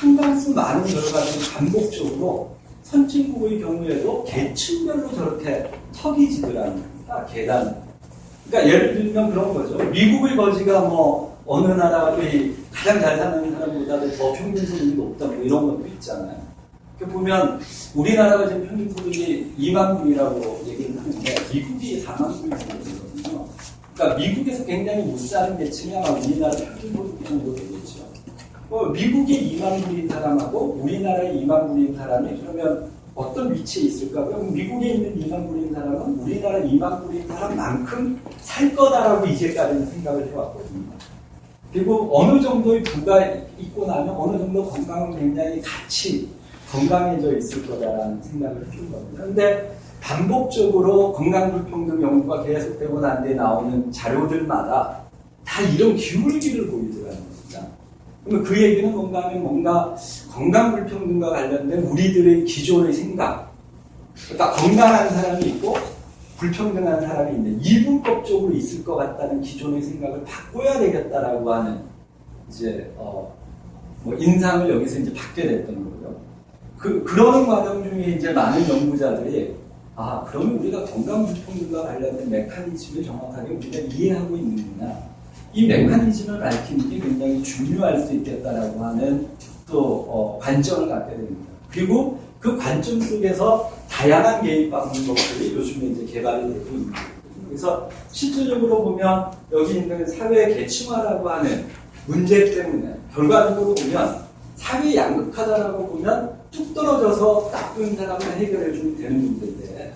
상당수 많은 결과들은 반복적으로 선진국의 경우에도 계층별로 저렇게 턱이 지더라는 겁니다. 계단. 그러니까 예를 들면 그런 거죠. 미국의 거지가 뭐 어느 나라의 가장 잘 사는 사람보다도 더 평균 소득이 높다 뭐 이런 것도 있잖아요. 이렇게 보면 우리나라가 지금 평균 소득이 2만 불이라고 얘기를 하는데 미국이 4만 불 정도거든요. 그러니까 미국에서 굉장히 못 사는 계층이 아마 우리나라 평균 소득 정도 되겠죠. 미국의 2만 불인 사람하고 우리나라의 2만 불인 사람이 그러면 어떤 위치에 있을까? 그럼 미국에 있는 2만 불인 사람은 우리나라 2만 불인 사람만큼 살 거다라고 이제까지는 생각을 해왔거든요. 그리고 어느 정도의 부가 있고 나면 어느 정도 건강은 굉장히 같이 건강해져 있을 거다라는 생각을 해준 겁니다. 그런데 반복적으로 건강불평등 연구가 계속되고 난 뒤에 나오는 자료들마다 다 이런 기울기를 보이더라는 겁니다. 그러면 그 얘기는 뭔가 하면 뭔가 건강불평등과 관련된 우리들의 기존의 생각, 그러니까 건강한 사람이 있고 불평등한 사람이 있는 이분법적으로 있을 것 같다는 기존의 생각을 바꿔야 되겠다라고 하는 이제 뭐 인상을 여기서 이제 받게 됐던 거고요. 그러는 과정 중에 이제 많은 연구자들이 그러면 우리가 건강불평등과 관련된 메커니즘을 정확하게 우리가 이해하고 있는구나. 이 메커니즘을 밝히는 게 굉장히 중요할 수 있겠다라고 하는 또 관점을 갖게 됩니다. 그리고 그 관점 속에서 다양한 개입 방법들이 요즘에 이제 개발이 되고 있는 거예요. 그래서 실질적으로 보면 여기 있는 사회 계층화라고 하는 문제 때문에 결과적으로 보면 사회 양극화다라고 보면 뚝 떨어져서 나쁜 사람을 해결해주면 되는 문제인데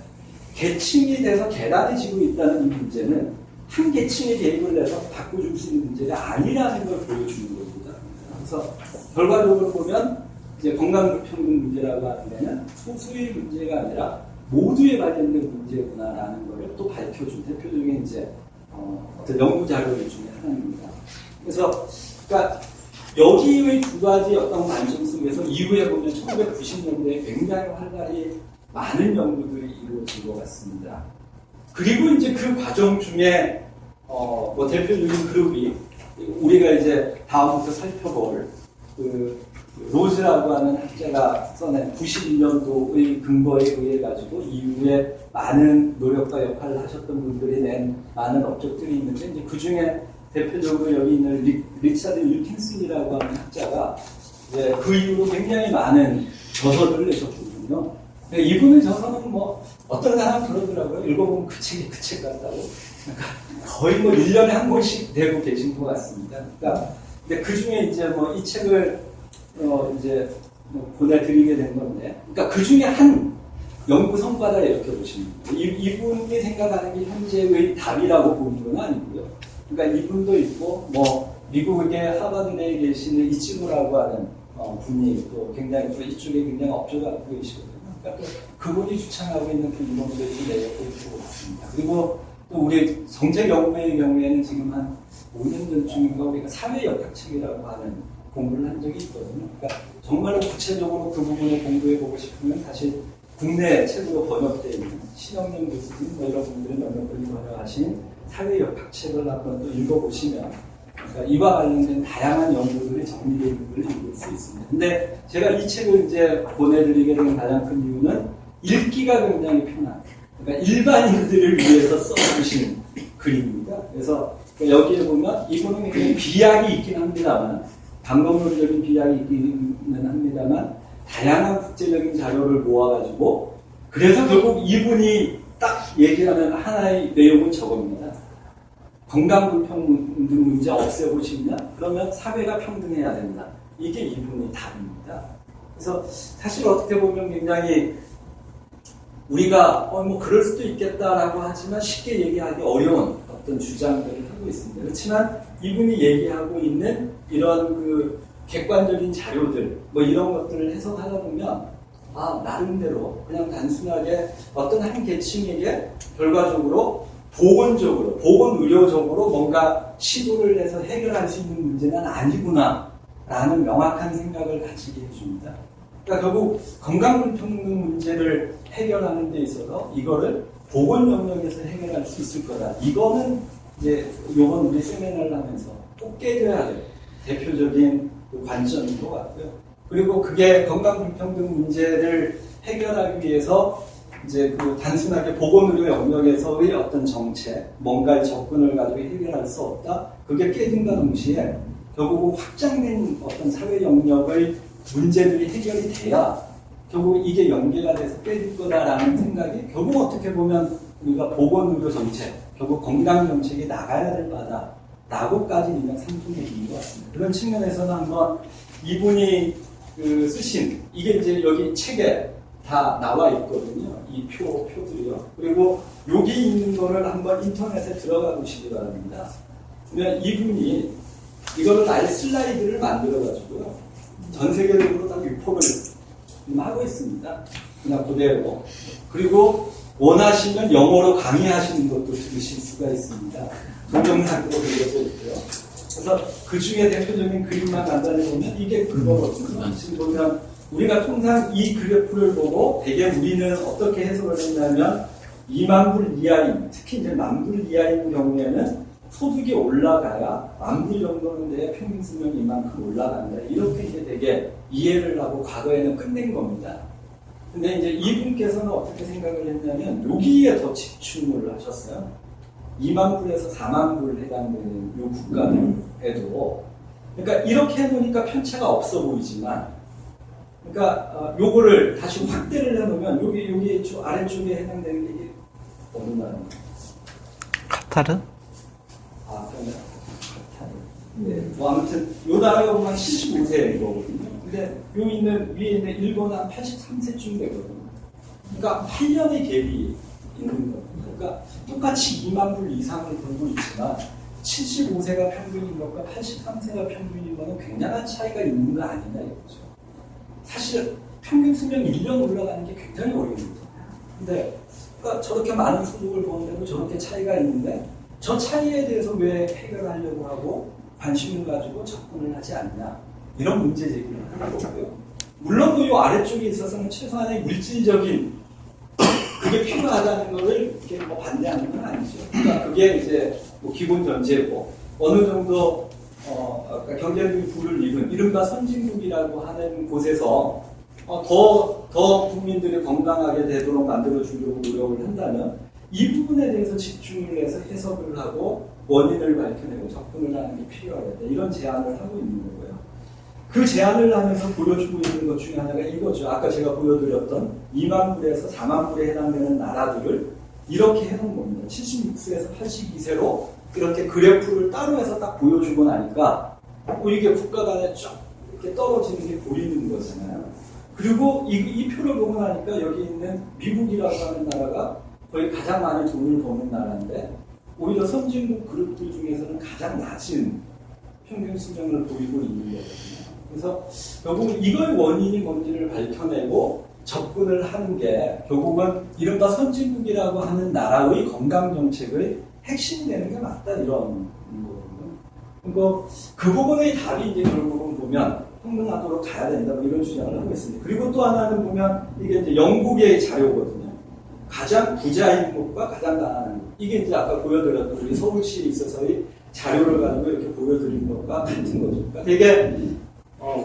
계층이 돼서 계단이 지고 있다는 이 문제는 한 계층의 개입을 해서 바꿔줄 수 있는 문제가 아니라는 걸 보여주는 겁니다. 그래서 결과적으로 보면 이제 건강불평등 문제라고 하는 데는 소수의 문제가 아니라 모두에 관련된 문제구나라는 걸 또 밝혀준 대표적인 이제 어떤 연구 자료들 중에 하나입니다. 그래서 그러니까 여기의 두 가지 어떤 관점 속에서 이후에 보면 1990년대에 굉장히 활발히 많은 연구들이 이루어진 것 같습니다. 그리고 이제 그 과정 중에 뭐 대표적인 그룹이 우리가 이제 다음부터 살펴볼 그 로즈라고 하는 학자가 써낸 91년도의 근거에 의해 가지고 이후에 많은 노력과 역할을 하셨던 분들이 낸 많은 업적들이 있는데 이제 그 중에 대표적으로 여기 있는 리차드 윌킨슨이라고 하는 학자가 이제 그 이후로 굉장히 많은 저서들을 내셨거든요. 이분의 저서는 뭐 어떤 사람 그러더라고요. 읽어보면 그 책이 그 책 같다고. 그러니까 거의 뭐 1년에 한 권씩 되고 계신 것 같습니다. 그러니까 근데 그 중에 이제 뭐 이 책을 이제 뭐 보내드리게 된 건데, 그러니까 그 중에 한 연구 성과다 이렇게 보시면 돼요. 이분이 생각하는 게 현재의 답이라고 보는 건 아니고요. 그러니까 이분도 있고, 뭐 미국의 하버드대에 계시는 이치노라고 하는 분이 또 굉장히 또 이쪽에 굉장히 업적을 갖고 계시거든요. 그러니까 또 그분이 주창하고 있는 그 이론들이 내용을 주고 있습니다. 그리고 또 우리 정책 연구의 경우에는 지금 한 5년 전쯤인가 우리가 사회 역학책이라고 하는 공부를 한 적이 있거든요. 그러니까 정말로 구체적으로 그 부분을 공부해보고 싶으면 사실 국내 책으로 번역되어 있는 신영년 교수님 뭐 이런 분들은 몇몇분이 번역하신 사회 역학책을 한번 또 읽어보시면 그러니까 이와 관련된 다양한 연구들이 정리되어 있는 걸 읽을 수 있습니다. 근데 제가 이 책을 이제 보내드리게 된 가장 큰 이유는 읽기가 굉장히 편한, 그러니까 일반인들을 위해서 써주신 글입니다. 그래서 여기에 보면 이분은 굉장히 비약이 있긴 합니다만, 방법론적인 비약이 있기는 합니다만, 다양한 국제적인 자료를 모아가지고, 그래서 결국 이분이 딱 얘기하는 하나의 내용은 저겁니다. 건강 불평등 문제 없애고 싶냐? 그러면 사회가 평등해야 된다. 이게 이분의 답입니다. 그래서 사실 어떻게 보면 굉장히 우리가 뭐 그럴 수도 있겠다라고 하지만 쉽게 얘기하기 어려운 어떤 주장들을 하고 있습니다. 그렇지만 이분이 얘기하고 있는 이런 그 객관적인 자료들 뭐 이런 것들을 해석하다 보면 나름대로 그냥 단순하게 어떤 한 계층에게 결과적으로 보건적으로, 보건의료적으로 뭔가 시도를 해서 해결할 수 있는 문제는 아니구나 라는 명확한 생각을 가지게 해줍니다. 그러니까 결국 건강불평등 문제를 해결하는 데 있어서 이거를 보건 영역에서 해결할 수 있을 거다. 이거는 이제 요번 우리 세미나를 하면서 꼭 깨져야 될 대표적인 그 관점인 것 같고요. 그리고 그게 건강불평등 문제를 해결하기 위해서 이제 그 단순하게 보건의료 영역에서의 어떤 정책, 뭔가의 접근을 가지고 해결할 수 없다. 그게 깨진과 동시에 결국은 확장된 어떤 사회 영역의 문제들이 해결이 돼야 결국 이게 연계가 돼서 깨질 거다라는 생각이 결국 어떻게 보면 우리가 보건의료 정책, 결국 건강 정책이 나가야 될 바다라고까지 그냥 상통해 있는 것 같습니다. 그런 측면에서는 한번 이분이 그 쓰신 이게 이제 여기 책에 다 나와 있거든요. 이 표들이요. 그리고 여기 있는 거를 한번 인터넷에 들어가 보시기 바랍니다. 그러면 이분이 이거를 아예 슬라이드를 만들어가지고요. 전 세계적으로 다 유포를 하고 있습니다. 그냥 그대로. 그리고 원하시면 영어로 강의하시는 것도 들으실 수가 있습니다. 동영상으로 들려져 있고요. 그래서 그 중에 대표적인 그림만 간단히 보면 이게 그거거든요. 지금 보면 우리가 통상 이 그래프를 보고 대개 우리는 어떻게 해석을 했냐면 2만 불 이하인, 특히 이제 1만 불 이하인 경우에는 소득이 올라가야 1만 불 정도는 내 평균 수명이 이만큼 올라간다. 이렇게 이제 되게 이해를 하고 과거에는 끝낸 겁니다. 근데 이제 이분께서는 어떻게 생각을 했냐면 여기에 더 집중을 하셨어요. 2만 불에서 4만 불 해당되는 이 국가들에도. 그러니까 이렇게 해놓으니까 편차가 없어 보이지만 그러니까 요거를 다시 확대를 해놓으면 여기 아래쪽에 해당되는 게 어느 나라입니까?
카타르?
그러면 카타르. 네. 뭐 아무튼 요 나라가 보면 75세인 거거든요. 근데 요 있는 위에 있는 일본은 한 83세쯤 되거든요. 그러니까 8년의 갭이 있는 거예요. 그러니까 똑같이 2만 불 이상을 벌고 있지만 75세가 평균인 것과 83세가 평균인 거는 굉장한 차이가 있는 거 아니냐 이거죠. 사실 평균 수명 1년 올라가는 게 굉장히 어려웁니다. 근데 그러니까 저렇게 많은 소득을 버는데도 저렇게 차이가 있는데 저 차이에 대해서 왜 해결하려고 하고 관심을 가지고 접근을 하지 않냐 이런 문제 제기를 하는 거고요. 물론 이 아래쪽에 있어서는 최소한의 물질적인 그게 필요하다는 것을 이렇게 뭐 반대하는 건 아니죠. 그러니까 그게 이제 뭐 기본 전제고 어느 정도 경제적인 부를 이룬 이른바 선진국이라고 하는 곳에서 더 국민들이 건강하게 되도록 만들어주려고 노력을 한다면 이 부분에 대해서 집중을 해서 해석을 하고 원인을 밝혀내고 접근을 하는 게 필요하겠다. 이런 제안을 하고 있는 거고요. 그 제안을 하면서 보여주고 있는 것 중에 하나가 이거죠. 아까 제가 보여드렸던 2만 불에서 4만 불에 해당되는 나라들을 이렇게 해놓은 겁니다. 76세에서 82세로 이렇게 그래프를 따로 해서 딱 보여주고 나니까 이게 국가 간에 쫙 이렇게 떨어지는 게 보이는 거잖아요. 그리고 이 표를 보고 나니까 여기 있는 미국이라고 하는 나라가 거의 가장 많이 돈을 버는 나라인데 오히려 선진국 그룹들 중에서는 가장 낮은 평균 수명을 보이고 있는 거거든요. 그래서 결국 이걸 원인이 뭔지를 밝혀내고 접근을 하는 게 결국은 이른바 선진국이라고 하는 나라의 건강 정책의 핵심이 되는 게 맞다 이런 거거든요. 그러니까 그 부분의 답이 이제 결국은 보면 평등하도록 가야 된다 뭐 이런 주장을 하고 있습니다. 그리고 또 하나는 보면 이게 이제 영국의 자료거든요. 가장 부자인 곳과 가장 가난한 곳. 이게 이제 아까 보여드렸던 우리 서울시에 있어서의 자료를 가지고 이렇게 보여드린 것과 같은 거죠. 그러니까 되게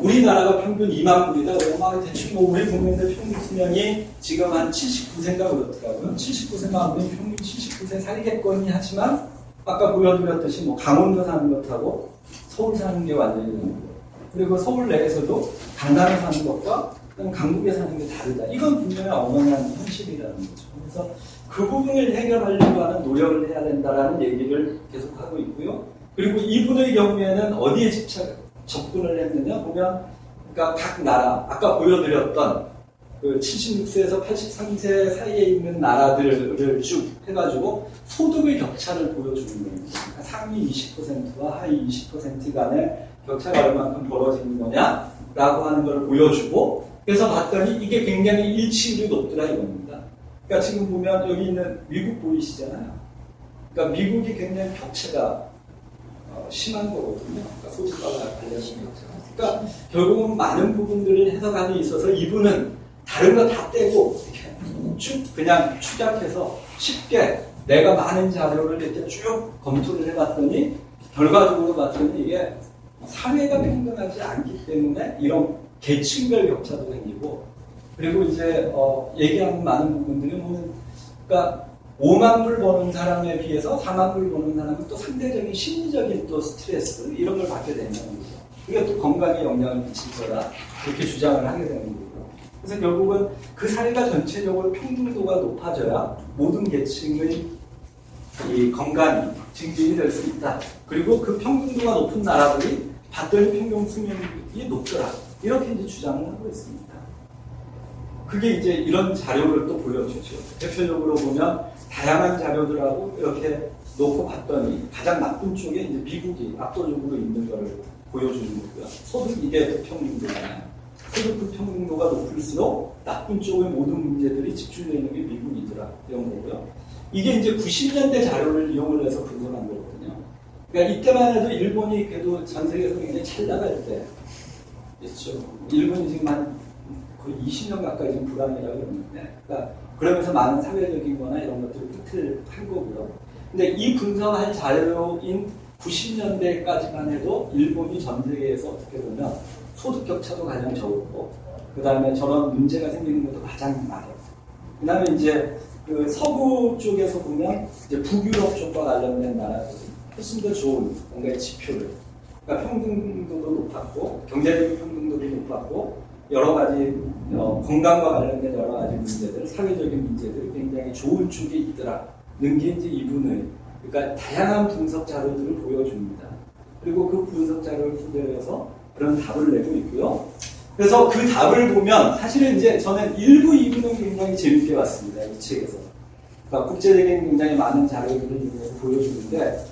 우리나라가 평균 2만 불이다. 그러면 대충 뭐 우리 국민들 평균 수명이 지금 한 79세인가 그렇더라고요. 79세가 우리 평균 79세 살겠거니 하지만 아까 보여드렸듯이 뭐 강원도 사는 것하고 서울 사는 게 완전히 다른 거예요. 그리고 서울 내에서도 강남에 사는 것과 강북에 사는 게 다르다. 이건 분명히 엄연한 현실이라는 거죠. 그래서 그 부분을 해결하려고 하는 노력을 해야 된다라는 얘기를 계속하고 있고요. 그리고 이분의 경우에는 어디에 접근을 했느냐 보면 그러니까 각 나라 아까 보여드렸던 그 76세에서 83세 사이에 있는 나라들을 쭉 해가지고 소득의 격차를 보여주는 거예요. 그러니까 상위 20%와 하위 20% 간의 격차가 얼마만큼 벌어지는 거냐라고 하는 걸 보여주고 그래서 봤더니 이게 굉장히 일치율이 높더라 이겁니다. 그러니까 지금 보면 여기 있는 미국 보이시잖아요. 그러니까 미국이 굉장히 격차가 심한 거거든요. 그러니까 소득과 관련된 격차가. 그러니까 결국은 많은 부분들을 해석하는 데 있어서 이분은 다른 거 다 떼고 이렇게 쭉 그냥 추적해서 쉽게 내가 많은 자료를 이렇게 쭉 검토를 해봤더니 결과적으로 봤더니 이게 사회가 평등하지 않기 때문에 이런 계층별 격차도 생기고 그리고 이제 얘기하는 많은 부분들이 뭐 그러니까 5만 불 버는 사람에 비해서 4만 불 버는 사람은 또 상대적인 심리적인 또 스트레스 이런 걸 받게 된다는 거죠. 그게 또 건강에 영향을 미칠 거다 그렇게 주장을 하게 되는 거고요. 그래서 결국은 그 사회가 전체적으로 평등도가 높아져야 모든 계층의 이 건강이 증진이 될 수 있다. 그리고 그 평등도가 높은 나라들이 봤더니 평균 수명이 높더라. 이렇게 이제 주장을 하고 있습니다. 그게 이제 이런 자료를 또 보여주죠. 대표적으로 보면 다양한 자료들하고 이렇게 놓고 봤더니 가장 나쁜 쪽에 이제 미국이 압도적으로 있는 것을 보여주는 거고요. 소득 이게 불평등도잖아요. 소득 불평등도가 높을수록 나쁜 쪽의 모든 문제들이 집중되는 게 미국이더라. 이런 거고요. 이게 이제 90년대 자료를 이용을 해서 분석한 거거든요. 그러니까 이때만 해도 일본이 그래도 전 세계에서 굉장히 잘 나갈 때 그렇죠. 일본이 지금 한 거의 20년 가까이 지금 불황이라고 그러는데, 그러니까 그러면서 많은 사회적인 거나 이런 것들을 끝을 한 거고요. 근데 이 분석한 자료인 90년대까지만 해도 일본이 전 세계에서 어떻게 보면 소득 격차도 가장 적었고, 그 다음에 저런 문제가 생기는 것도 가장 많았어요. 그 다음에 이제 그 서구 쪽에서 보면 이제 북유럽 쪽과 관련된 나라들이 훨씬 더 좋은 뭔가의 지표를, 그러니까 평등도도 높았고, 경제적인 평등도도 높았고, 여러 가지 건강과 관련된 여러 가지 문제들, 사회적인 문제들이 굉장히 좋은 쪽에 있더라는 게 이제 이분의, 그러니까 다양한 분석 자료들을 보여줍니다. 그리고 그 분석 자료를 토대로 해서 그런 답을 내고 있고요. 그래서 그 답을 보면 사실은 이제 저는 1부, 2부는 굉장히 재밌게 봤습니다. 이 책에서. 그러니까 국제적인 굉장히 많은 자료들을 보여주는데,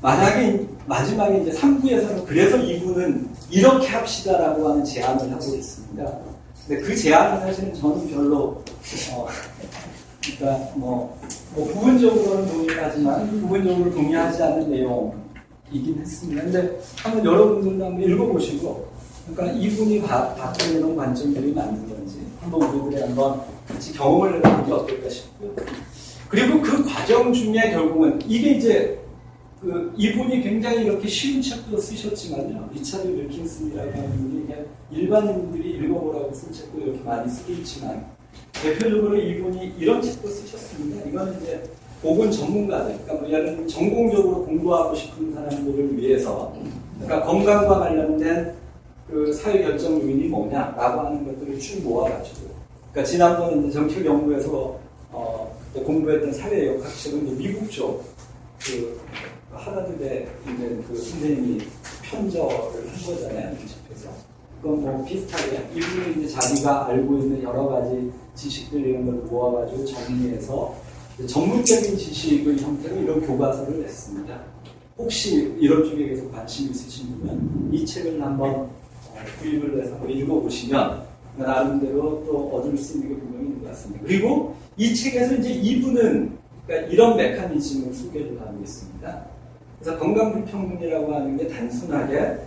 만약에 마지막에 이제 3부에서는 그래서 2부는 이렇게 합시다라고 하는 제안을 하고 있습니다. 근데 그 제안은 사실은 저는 별로, 그러니까 뭐 부분적으로는 동의하지만 부분적으로 동의하지 않는 내용이긴 했습니다. 근데 한번 여러분들도 한번 읽어보시고, 그러니까 이분이 갖고 있는 관점들이 맞는 건지 한번 우리들이 한번 같이 경험을 해보는 게 어떨까 싶고요. 그리고 그 과정 중에 결국은 이게 이제 이분이 굉장히 이렇게 쉬운 책도 쓰셨지만요. 리차드 윌킨슨이라고 하는 분이 일반인들이 읽어보라고 쓴 책도 이렇게 많이 쓰고 있지만, 대표적으로 이분이 이런 책도 쓰셨습니다. 이거는 이제 보건 전문가들, 그러니까 뭐 예를 들면 전공적으로 공부하고 싶은 사람들을 위해서, 그러니까 건강과 관련된 그 사회 결정 요인이 뭐냐라고 하는 것들을 쭉 모아가지고, 그러니까 지난번에 이제 정책 연구에서 공부했던 사회 역학책은 이제 미국 쪽 하버드대 있는 그 선생님이 편저를 한 거잖아요, 집에서. 그건 뭐 비슷하게 이분이 이제 자기가 알고 있는 여러 가지 지식들 이런 걸 모아가지고 정리해서 전문적인 지식의 형태로 이런 교과서를 냈습니다. 혹시 이런 쪽에 계속 관심 있으신 분은 이 책을 한번 구입을 해서 읽어보시면 나름대로 또 얻을 수 있는 게 분명히 있는 것 같습니다. 그리고 이 책에서 이제 이분은 그러니까 이런 메커니즘을 소개를 하고 있습니다. 그래서 건강불평등이라고 하는 게 단순하게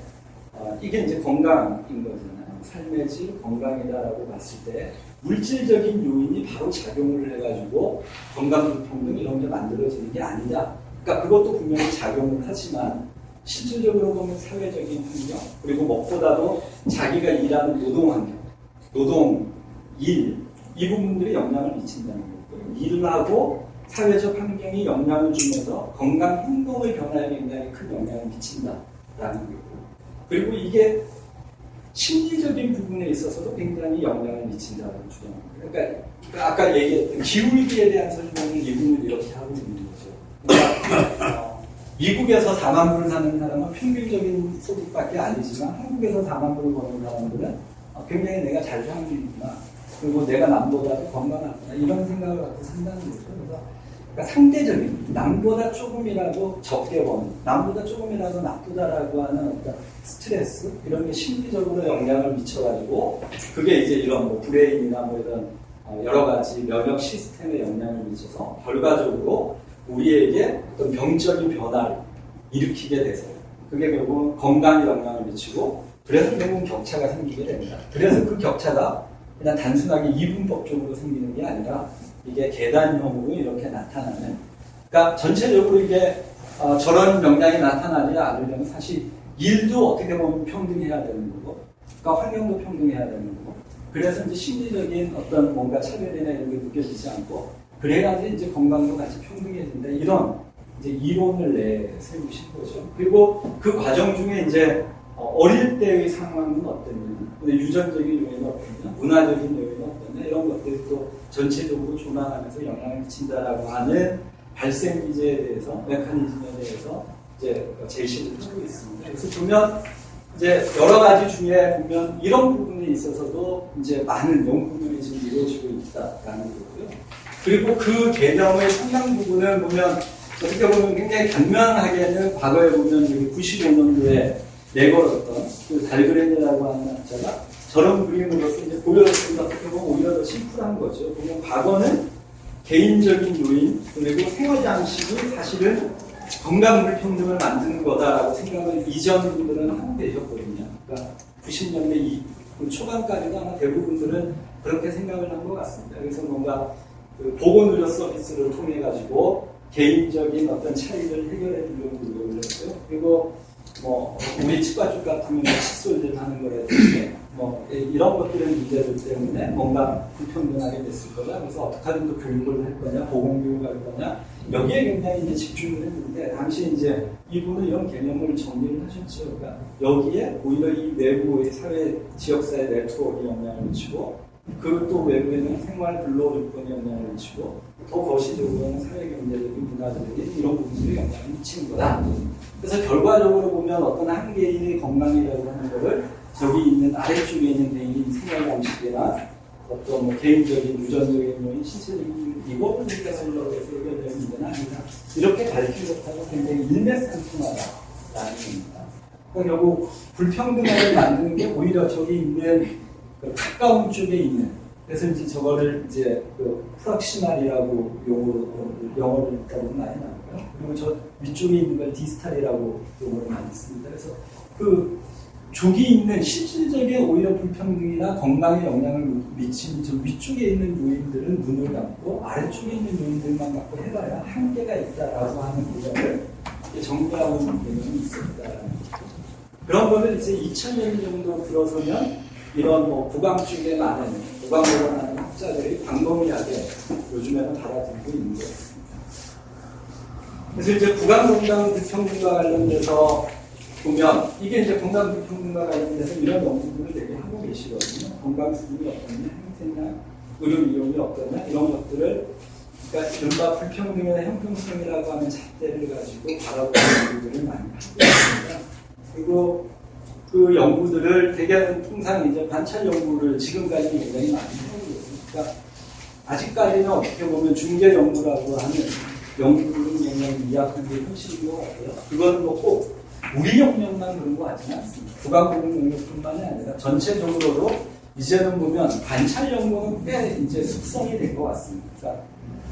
이게 이제 건강인 거잖아요. 삶의 질 건강이다라고 봤을 때 물질적인 요인이 바로 작용을 해가지고 건강불평등 이런 게 만들어지는 게 아니다. 그러니까 그것도 분명히 작용을 하지만 실질적으로 보면 사회적인 환경 그리고 무엇보다도 자기가 일하는 노동 환경, 노동, 일 이 부분들이 영향을 미친다는 거고요. 일을 하고 사회적 환경이 영향을 주면서 건강 행동의 변화에 굉장히 큰 영향을 미친다라는 거고 그리고 이게 심리적인 부분에 있어서도 굉장히 영향을 미친다고 주장합니다. 그러니까 아까 얘기했던 기울기에 대한 설명을 이분은 이렇게 하고 있는 거죠. 그러니까 미국에서 4만 불을 사는 사람은 평균적인 소득밖에 아니지만 한국에서 4만 불을 버는 사람들은 굉장히 내가 잘 사는 일이구나. 그리고 내가 남보다도 건강하구나. 이런 생각을 갖고 산다는 거죠. 그러니까 상대적인, 남보다 조금이라도 적게 버는, 남보다 조금이라도 나쁘다라고 하는 어떤 스트레스, 이런 게 심리적으로 영향을 미쳐가지고, 그게 이제 이런 뭐 브레인이나 뭐 이런 여러 가지 면역 시스템에 영향을 미쳐서, 결과적으로 우리에게 어떤 병적인 변화를 일으키게 돼서, 그게 결국은 건강에 영향을 미치고, 그래서 결국은 격차가 생기게 됩니다. 그래서 그 격차가 그냥 단순하게 이분법적으로 생기는 게 아니라, 이게 계단형으로 이렇게 나타나는, 그러니까 전체적으로 이게 저런 영향이 나타나지 않으려면 사실 일도 어떻게 보면 평등해야 되는 거고, 그러니까 환경도 평등해야 되는 거고, 그래서 이제 심리적인 어떤 뭔가 차별이나 이런 게 느껴지지 않고, 그래야지 이제 건강도 같이 평등해진다. 이런 이제 이론을 내세우신 거죠. 그리고 그 과정 중에 이제 어릴 때의 상황은 어땠느냐, 유전적인 요인은 어땠느냐, 문화적인 요인은 어땠느냐, 이런 것들이 또 전체적으로 조망하면서 영향을 미친다라고 하는 발생 기제에 대해서, 메커니즘에 대해서 이제 제시를 하고 있습니다. 그래서 보면 이제 여러 가지 중에 보면 이런 부분에 있어서도 이제 많은 연구들이 지금 이루어지고 있다라는 거고요. 그리고 그 개념의 상당 부분을 보면 어떻게 보면 굉장히 단면하게는 과거에 보면 여기 95년도에 내걸었던 그 달그렌이라고 하는 학자가 저런 그림으로서 이제 보여줬습니다. 어떻게 보면 오히려 더 심플한 거죠. 보면 과거는 개인적인 요인 그리고 생활 장식이 사실은 건강 불평등을 만드는 거다라고 생각을 이전 분들은 하고 계셨거든요. 그러니까 90년대 초반까지도 아마 대부분들은 그렇게 생각을 한 것 같습니다. 그래서 뭔가 그 보건의료 서비스를 통해 가지고 개인적인 어떤 차이를 해결해 주려고 노력을 했고요. 그리고 뭐 우리 치과쪽 같은 경우는 칫솔질 하는 거라든지 뭐 이런 것들의 문제들 때문에 뭔가 불평등하게 됐을 거냐, 그래서 어떻게 하든 또 교육을 할 거냐, 보건교육을 할 거냐, 여기에 굉장히 이제 집중을 했는데, 당시 이제 이분은 이런 개념을 정리를 하셨죠. 그러니까 여기에 오히려 이 외부의 사회, 지역사회 네트워크에 영향을 미치고, 그 또 외부에는 생활 근로 조건에 영향을 미치고, 더 거시적으로는 사회 경제적인 문화적인 이런 부분들이 영향을 미치는 거다. 그래서 결과적으로 보면 어떤 한 개인의 건강이라고 하는 거를 저기 있는 아래쪽에 있는 개인 생활 방식이나 어떤 뭐 개인적인 유전적인 요인, 신체적인 이거를 해결하려고 해서 해결되는 문제는 아니다. 이렇게 밝힌 것하고 굉장히 일맥상통하다라는 겁니다. 그러니까 결국 불평등하게 만드는 게 오히려 저기 있는 그 가까운 쪽에 있는, 그래서 이제 저거를 이제 그 프락시말이라고 영어를 따로 많이 나와요. 그리고 저 위쪽에 있는 걸 디스탈이라고 용어를 많이 씁니다. 그래서 그 쪽이 있는 실질적인 오히려 불평등이나 건강에 영향을 미치는 저 위쪽에 있는 요인들은 눈을 감고 아래쪽에 있는 요인들만 갖고 해봐야 한계가 있다라고 하는 부분을 정리하고 있는 개념이 있습니다. 그런 거를 이제 2000년 정도 들어서면 이런 뭐 구강 쪽에 많은 구강보가 많은 학자들이 광범위하게 요즘에는 받아들이고 있는 것 같습니다. 그래서 이제 구강 건강 불평등과 관련돼서 보면 이게 이제 건강 불평등과 관련돼서 이런 연구들을 되게 하고 계시거든요. 건강 수준이 어떠냐, 행태나 의료 이용이 어떠냐 이런 것들을, 그러니까 이른바 불평등이나 형평성이라고 하는 잣대를 가지고 바라보는 연구들을 많이 하고 있습니다. 그리고 그 연구들을 대개는 통상 이제 관찰 연구를 지금까지 굉장히 많이 하고 있습니다. 그러니까 아직까지는 어떻게 보면 중개 연구라고 하는 연구들은 굉장히 미약한 게 현실인 것 같아요. 그거는 뭐 꼭 우리 영역만 그런 거 같지는 않습니다. 구강보건 영역뿐만이 아니라 전체적으로도 이제는 보면 관찰 연구는 꽤 이제 숙성이 된 것 같습니다.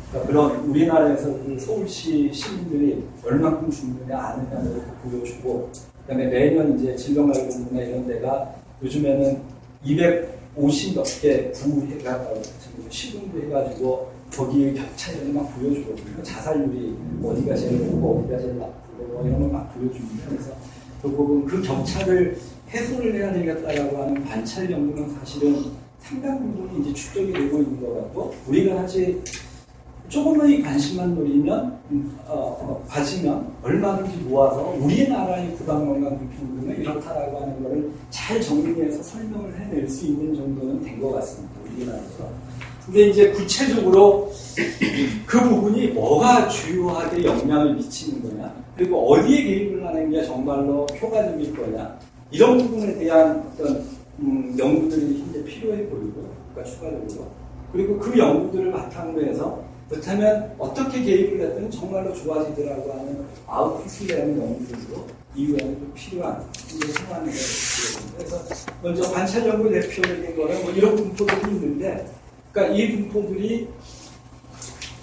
그러니까 그런 우리나라에서 그 서울시 시민들이 얼만큼 죽느냐 아느냐를 보여주고, 그다음에 매년 이제 질병관리본부나 이런 데가 요즘에는 250몇 개 구해가지고 시군도 해가지고 거기에 격차를 막 보여주거든요. 자살률이 어디가 제일 높고 어디가 제일 나쁘고 뭐 이런 걸 막 보여줍니다. 그래서 결국은 그 격차를 해소를 해야 되겠다라고 하는 관찰 연구는 사실은 상당 부분이 이제 축적이 되고 있는 것 같고, 우리가 사실 조금의 관심만 놓이면 가지면 얼마든지 모아서 우리나라의 구강건강 불평등은 이렇다라고 하는 것을 잘 정리해서 설명을 해낼 수 있는 정도는 된 것 같습니다. 우리나라에서. 근데 이제 구체적으로 그 부분이 뭐가 주요하게 영향을 미치는 거냐, 그리고 어디에 개입을 하는 게 정말로 효과적일 거냐, 이런 부분에 대한 어떤 연구들이 현재 필요해 보이고, 그러니까 추가적으로. 그리고 그 연구들을 바탕으로 해서 그렇다면 어떻게 개입을 했더니 정말로 좋아지더라고 하는 아웃풋이라는 연구들도 이후에는 좀 필요한 상황이 되겠습니다. 그래서 먼저 관찰 연구 대표적인 거는 뭐 이런 분포들이 있는데, 그러니까 이 분포들이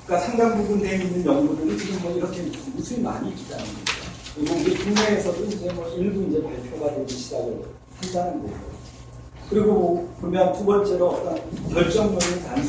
그러니까 상당 부분 되어 있는 연구들이 지금 뭐 이렇게 무수히 많이 있다는 거죠. 그리고 우리 국내에서도 이제 뭐 일부 이제 발표가 되기 시작을 한다는 거고. 그리고 보면 두 번째로 어떤 결정적인 단수